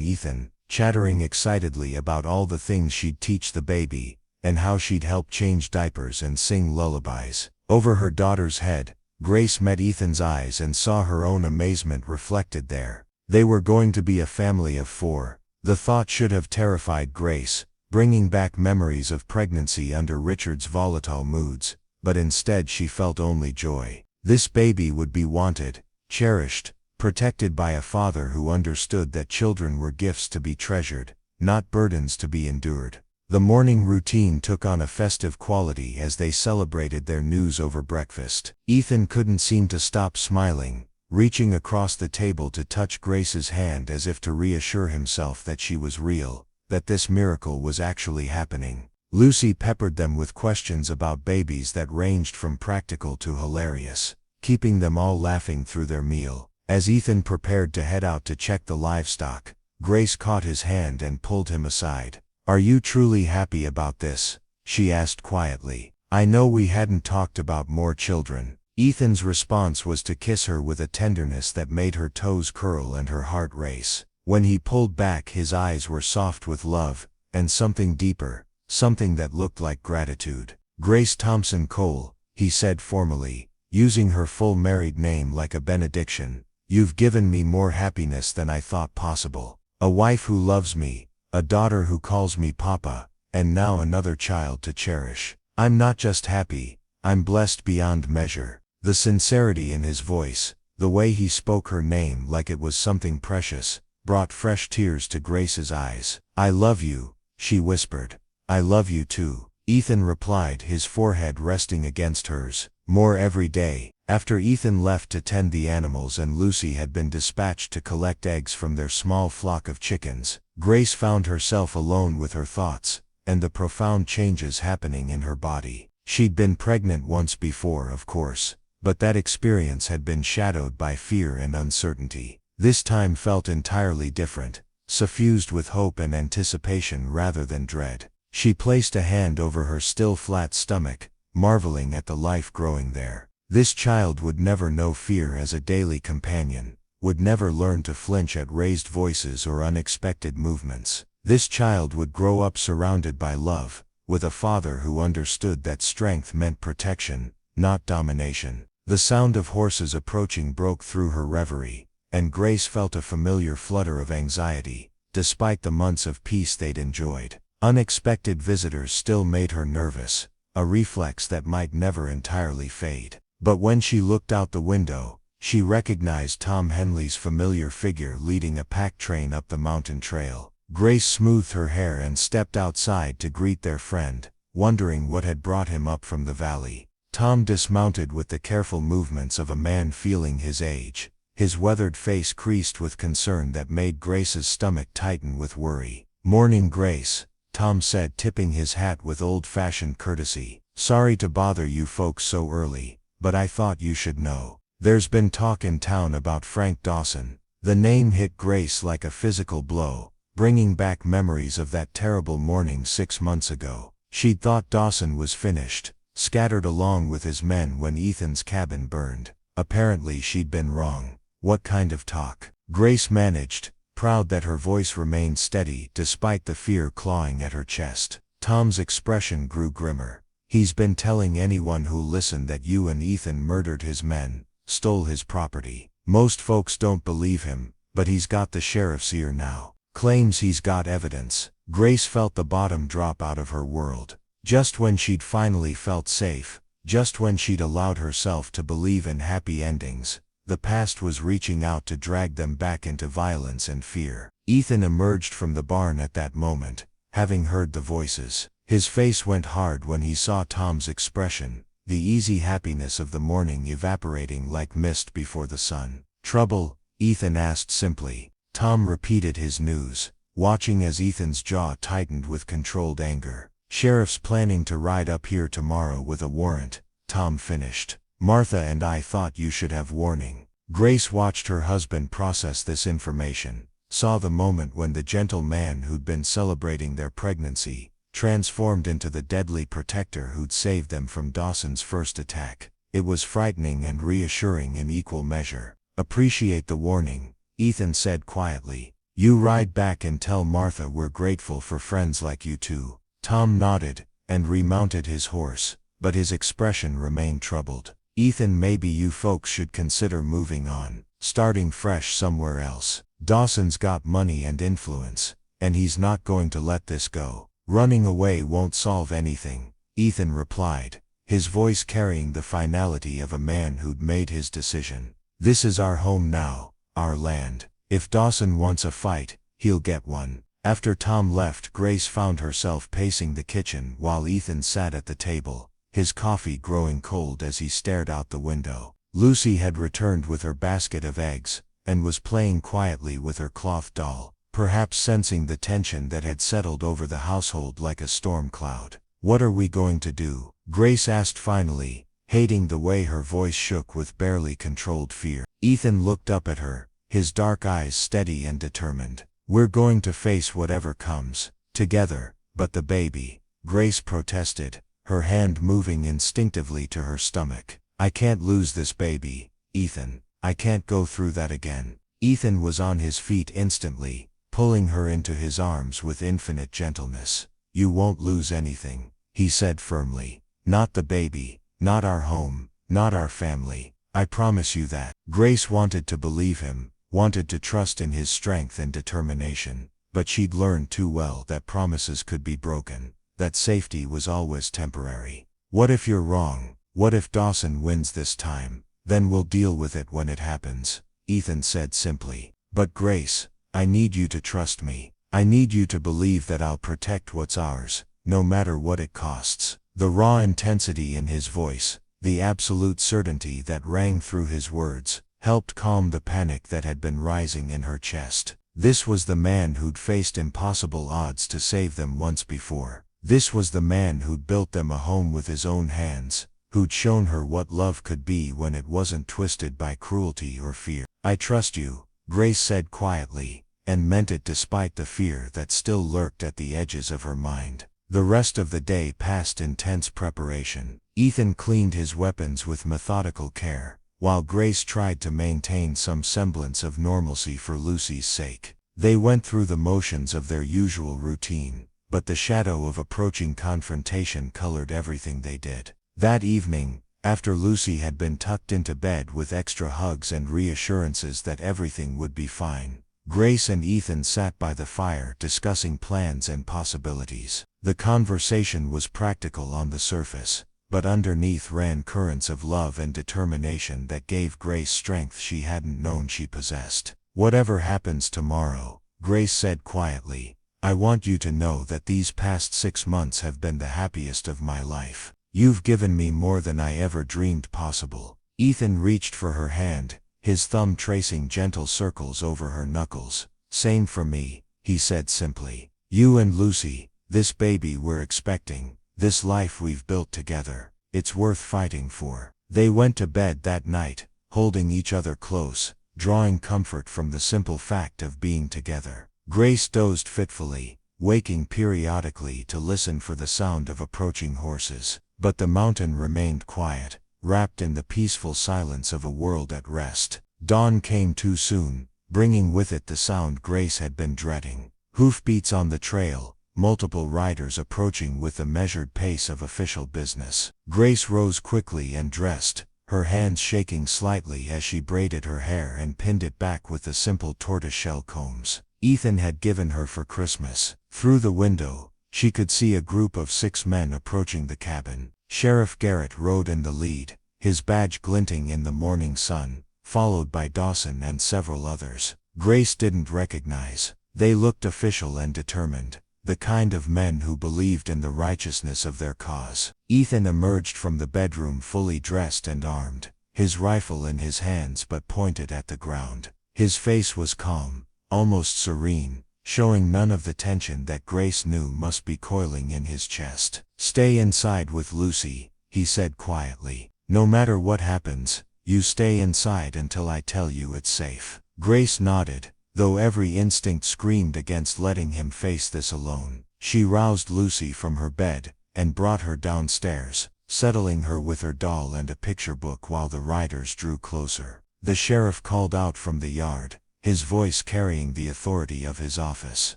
Speaker 2: Ethan, chattering excitedly about all the things she'd teach the baby, and how she'd help change diapers and sing lullabies. Over her daughter's head, Grace met Ethan's eyes and saw her own amazement reflected there. They were going to be a family of 4. The thought should have terrified Grace, bringing back memories of pregnancy under Richard's volatile moods, but instead she felt only joy. This baby would be wanted, cherished, protected by a father who understood that children were gifts to be treasured, not burdens to be endured. The morning routine took on a festive quality as they celebrated their news over breakfast. Ethan couldn't seem to stop smiling, reaching across the table to touch Grace's hand as if to reassure himself that she was real, that this miracle was actually happening. Lucy peppered them with questions about babies that ranged from practical to hilarious, keeping them all laughing through their meal. As Ethan prepared to head out to check the livestock, Grace caught his hand and pulled him aside. "Are you truly happy about this?" she asked quietly. "I know we hadn't talked about more children." Ethan's response was to kiss her with a tenderness that made her toes curl and her heart race. When he pulled back, his eyes were soft with love, and something deeper, something that looked like gratitude. "Grace Thompson Cole," he said formally, using her full married name like a benediction. "You've given me more happiness than I thought possible. A wife who loves me, a daughter who calls me Papa, and now another child to cherish. I'm not just happy, I'm blessed beyond measure. The sincerity in his voice, the way he spoke her name like it was something precious, brought fresh tears to Grace's eyes. I love you, she whispered. I love you too, Ethan replied, his forehead resting against hers. More every day. After Ethan left to tend the animals and Lucy had been dispatched to collect eggs from their small flock of chickens, Grace found herself alone with her thoughts, and the profound changes happening in her body. She'd been pregnant once before, of course, but that experience had been shadowed by fear and uncertainty. This time felt entirely different, suffused with hope and anticipation rather than dread. She placed a hand over her still flat stomach, marveling at the life growing there. This child would never know fear as a daily companion, would never learn to flinch at raised voices or unexpected movements. This child would grow up surrounded by love, with a father who understood that strength meant protection, not domination. The sound of horses approaching broke through her reverie, and Grace felt a familiar flutter of anxiety, despite the months of peace they'd enjoyed. Unexpected visitors still made her nervous, a reflex that might never entirely fade. But when she looked out the window, she recognized Tom Henley's familiar figure leading a pack train up the mountain trail. Grace smoothed her hair and stepped outside to greet their friend, wondering what had brought him up from the valley. Tom dismounted with the careful movements of a man feeling his age, his weathered face creased with concern that made Grace's stomach tighten with worry. "Morning, Grace," Tom said, tipping his hat with old-fashioned courtesy. "Sorry to bother you folks so early, but I thought you should know. There's been talk in town about Frank Dawson." The name hit Grace like a physical blow, bringing back memories of that terrible morning 6 months ago. She'd thought Dawson was finished, scattered along with his men when Ethan's cabin burned. Apparently she'd been wrong. What kind of talk? Grace managed, proud that her voice remained steady despite the fear clawing at her chest. Tom's expression grew grimmer. "He's been telling anyone who'll listen that you and Ethan murdered his men, stole his property. Most folks don't believe him, but he's got the sheriff's ear now. Claims he's got evidence." Grace felt the bottom drop out of her world. Just when she'd finally felt safe, just when she'd allowed herself to believe in happy endings, the past was reaching out to drag them back into violence and fear. Ethan emerged from the barn at that moment, having heard the voices. His face went hard when he saw Tom's expression, the easy happiness of the morning evaporating like mist before the sun. "Trouble?" Ethan asked simply. Tom repeated his news, watching as Ethan's jaw tightened with controlled anger. "Sheriff's planning to ride up here tomorrow with a warrant," Tom finished. "Martha and I thought you should have warning." Grace watched her husband process this information, saw the moment when the gentle man who'd been celebrating their pregnancy transformed into the deadly protector who'd saved them from Dawson's first attack. It was frightening and reassuring in equal measure. "Appreciate the warning," Ethan said quietly. "You ride back and tell Martha we're grateful for friends like you too." Tom nodded, and remounted his horse, but his expression remained troubled. "Ethan, maybe you folks should consider moving on, starting fresh somewhere else. Dawson's got money and influence, and he's not going to let this go." "Running away won't solve anything," Ethan replied, his voice carrying the finality of a man who'd made his decision. "This is our home now, our land. If Dawson wants a fight, he'll get one." After Tom left, Grace found herself pacing the kitchen while Ethan sat at the table, his coffee growing cold as he stared out the window. Lucy had returned with her basket of eggs, and was playing quietly with her cloth doll, perhaps sensing the tension that had settled over the household like a storm cloud. "What are we going to do?" Grace asked finally, hating the way her voice shook with barely controlled fear. Ethan looked up at her, his dark eyes steady and determined. "We're going to face whatever comes, together." "But the baby," Grace protested, her hand moving instinctively to her stomach. "I can't lose this baby, Ethan. I can't go through that again." Ethan was on his feet instantly, pulling her into his arms with infinite gentleness. "You won't lose anything," he said firmly. "Not the baby, not our home, not our family. I promise you that." Grace wanted to believe him, wanted to trust in his strength and determination, but she'd learned too well that promises could be broken. that safety was always temporary. What if you're wrong? What if Dawson wins this time? Then we'll deal with it when it happens, Ethan said simply. But Grace, I need you to trust me. I need you to believe that I'll protect what's ours, no matter what it costs. The raw intensity in his voice, the absolute certainty that rang through his words, helped calm the panic that had been rising in her chest. This was the man who'd faced impossible odds to save them once before. This was the man who'd built them a home with his own hands, who'd shown her what love could be when it wasn't twisted by cruelty or fear. I trust you, Grace said quietly, and meant it despite the fear that still lurked at the edges of her mind. The rest of the day passed in tense preparation. Ethan cleaned his weapons with methodical care, while Grace tried to maintain some semblance of normalcy for Lucy's sake. They went through the motions of their usual routine, but the shadow of approaching confrontation colored everything they did. That evening, after Lucy had been tucked into bed with extra hugs and reassurances that everything would be fine, Grace and Ethan sat by the fire discussing plans and possibilities. The conversation was practical on the surface, but underneath ran currents of love and determination that gave Grace strength she hadn't known she possessed. Whatever happens tomorrow, Grace said quietly, I want you to know that these past 6 months have been the happiest of my life. You've given me more than I ever dreamed possible. Ethan reached for her hand, his thumb tracing gentle circles over her knuckles. Same for me, he said simply. You and Lucy, this baby we're expecting, this life we've built together, it's worth fighting for. They went to bed that night, holding each other close, drawing comfort from the simple fact of being together. Grace dozed fitfully, waking periodically to listen for the sound of approaching horses. But the mountain remained quiet, wrapped in the peaceful silence of a world at rest. Dawn came too soon, bringing with it the sound Grace had been dreading. Hoofbeats on the trail, multiple riders approaching with the measured pace of official business. Grace rose quickly and dressed, her hands shaking slightly as she braided her hair and pinned it back with the simple tortoiseshell combs Ethan had given her for Christmas. Through the window, she could see a group of 6 men approaching the cabin. Sheriff Garrett rode in the lead, his badge glinting in the morning sun, followed by Dawson and several others. Grace didn't recognize. They looked official and determined, the kind of men who believed in the righteousness of their cause. Ethan emerged from the bedroom fully dressed and armed, his rifle in his hands but pointed at the ground. His face was calm, almost serene, showing none of the tension that Grace knew must be coiling in his chest. Stay inside with Lucy, he said quietly. No matter what happens, you stay inside until I tell you it's safe. Grace nodded, though every instinct screamed against letting him face this alone. She roused Lucy from her bed, and brought her downstairs, settling her with her doll and a picture book while the riders drew closer. The sheriff called out from the yard, his voice carrying the authority of his office.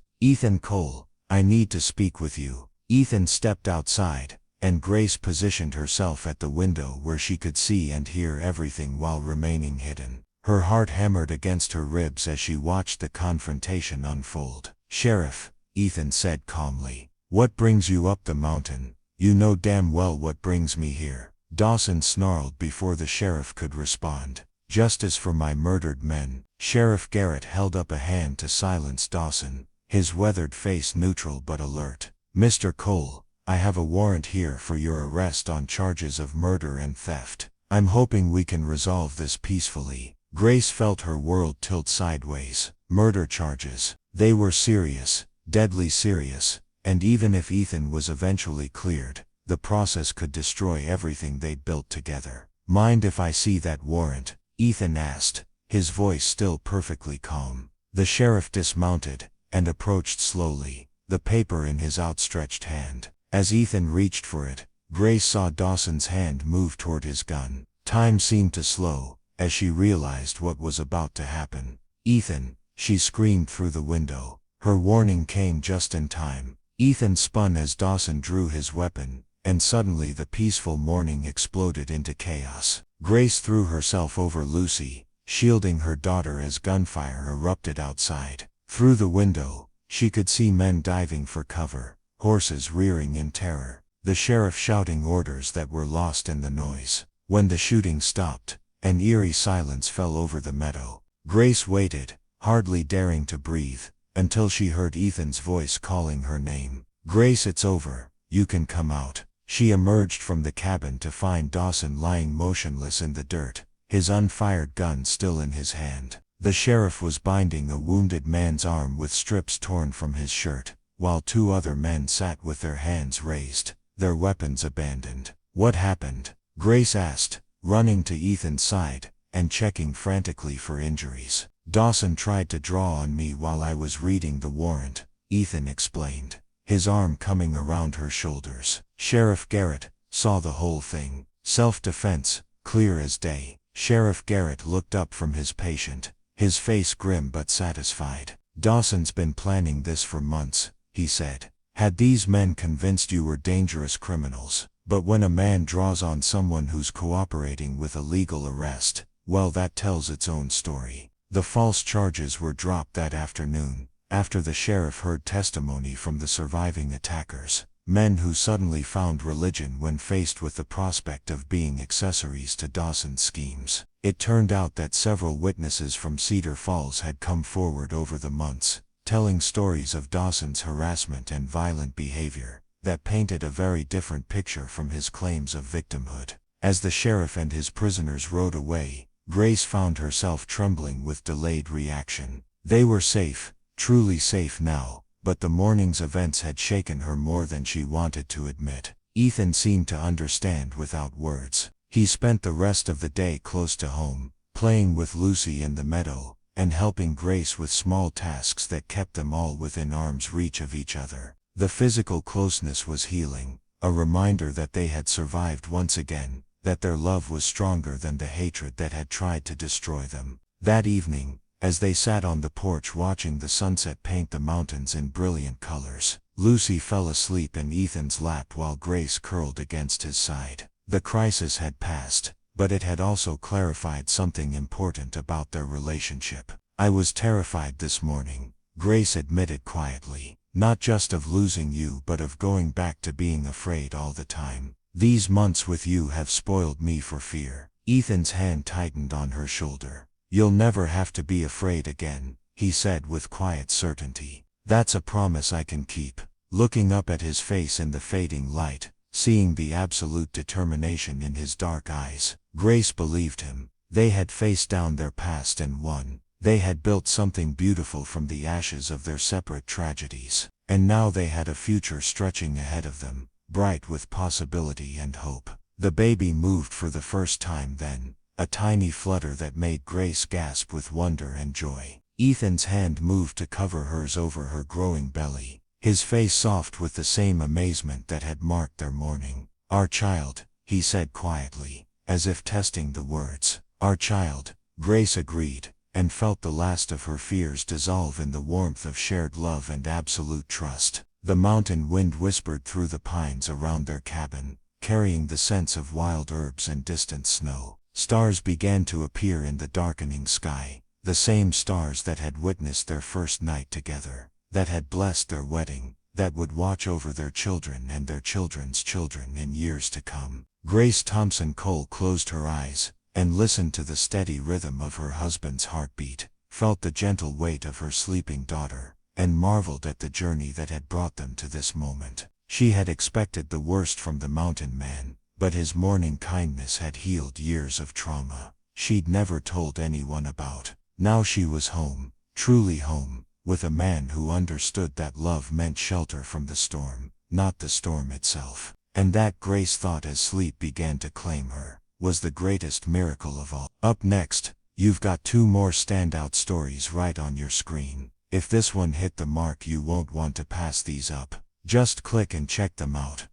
Speaker 2: Ethan Cole, I need to speak with you. Ethan stepped outside, and Grace positioned herself at the window where she could see and hear everything while remaining hidden. Her heart hammered against her ribs as she watched the confrontation unfold. Sheriff, Ethan said calmly, what brings you up the mountain? You know damn well what brings me here. Dawson snarled before the sheriff could respond. Justice for my murdered men. Sheriff Garrett held up a hand to silence Dawson, his weathered face neutral but alert. Mr. Cole, I have a warrant here for your arrest on charges of murder and theft. I'm hoping we can resolve this peacefully. Grace felt her world tilt sideways. Murder charges. They were serious, deadly serious, and even if Ethan was eventually cleared, the process could destroy everything they'd built together. Mind if I see that warrant? Ethan asked, his voice still perfectly calm. The sheriff dismounted, and approached slowly, the paper in his outstretched hand. As Ethan reached for it, Grace saw Dawson's hand move toward his gun. Time seemed to slow, as she realized what was about to happen. Ethan, she screamed through the window. Her warning came just in time. Ethan spun as Dawson drew his weapon, and suddenly the peaceful morning exploded into chaos. Grace threw herself over Lucy, shielding her daughter as gunfire erupted outside. Through the window, she could see men diving for cover,
Speaker 3: horses rearing in terror, the sheriff shouting orders that were lost in the noise. When the shooting stopped, an eerie silence fell over the meadow. Grace waited, hardly daring to breathe, until she heard Ethan's voice calling her name. "Grace, it's over. You can come out." She emerged from the cabin to find Dawson lying motionless in the dirt, his unfired gun still in his hand. The sheriff was binding a wounded man's arm with strips torn from his shirt, while two other men sat with their hands raised, their weapons abandoned. "What happened?" Grace asked, running to Ethan's side and checking frantically for injuries. "Dawson tried to draw on me while I was reading the warrant," Ethan explained, his arm coming around her shoulders. Sheriff Garrett saw the whole thing. Self-defense, clear as day. Sheriff Garrett looked up from his patient, his face grim but satisfied. "Dawson's been planning this for months," he said. "Had these men convinced you were dangerous criminals? But when a man draws on someone who's cooperating with a legal arrest, well, that tells its own story." The false charges were dropped that afternoon, after the sheriff heard testimony from the surviving attackers, men who suddenly found religion when faced with the prospect of being accessories to Dawson's schemes. It turned out that several witnesses from Cedar Falls had come forward over the months, telling stories of Dawson's harassment and violent behavior that painted a very different picture from his claims of victimhood. As the sheriff and his prisoners rode away, Grace found herself trembling with delayed reaction. They were safe, truly safe now, but the morning's events had shaken her more than she wanted to admit. Ethan seemed to understand without words. He spent the rest of the day close to home, playing with Lucy in the meadow, and helping Grace with small tasks that kept them all within arm's reach of each other. The physical closeness was healing, a reminder that they had survived once again, that their love was stronger than the hatred that had tried to destroy them. That evening, as they sat on the porch watching the sunset paint the mountains in brilliant colors, Lucy fell asleep in Ethan's lap while Grace curled against his side. The crisis had passed, but it had also clarified something important about their relationship. "I was terrified this morning," Grace admitted quietly. "Not just of losing you but of going back to being afraid all the time. These months with you have spoiled me for fear." Ethan's hand tightened on her shoulder. "You'll never have to be afraid again," he said with quiet certainty. "That's a promise I can keep." Looking up at his face in the fading light, seeing the absolute determination in his dark eyes, Grace believed him. They had faced down their past and won. They had built something beautiful from the ashes of their separate tragedies, and now they had a future stretching ahead of them, bright with possibility and hope. The baby moved for the first time then, a tiny flutter that made Grace gasp with wonder and joy. Ethan's hand moved to cover hers over her growing belly, his face soft with the same amazement that had marked their morning. "Our child," he said quietly, as if testing the words. "Our child," Grace agreed, and felt the last of her fears dissolve in the warmth of shared love and absolute trust. The mountain wind whispered through the pines around their cabin, carrying the scents of wild herbs and distant snow. Stars began to appear in the darkening sky, the same stars that had witnessed their first night together, that had blessed their wedding, that would watch over their children and their children's children in years to come. Grace Thompson Cole closed her eyes, and listened to the steady rhythm of her husband's heartbeat, felt the gentle weight of her sleeping daughter, and marveled at the journey that had brought them to this moment. She had expected the worst from the mountain man, but his morning kindness had healed years of trauma she'd never told anyone about. Now she was home, truly home, with a man who understood that love meant shelter from the storm, not the storm itself. And that, Grace thought as sleep began to claim her, was the greatest miracle of all. Up next, you've got 2 more standout stories right on your screen. If this one hit the mark, you won't want to pass these up. Just click and check them out.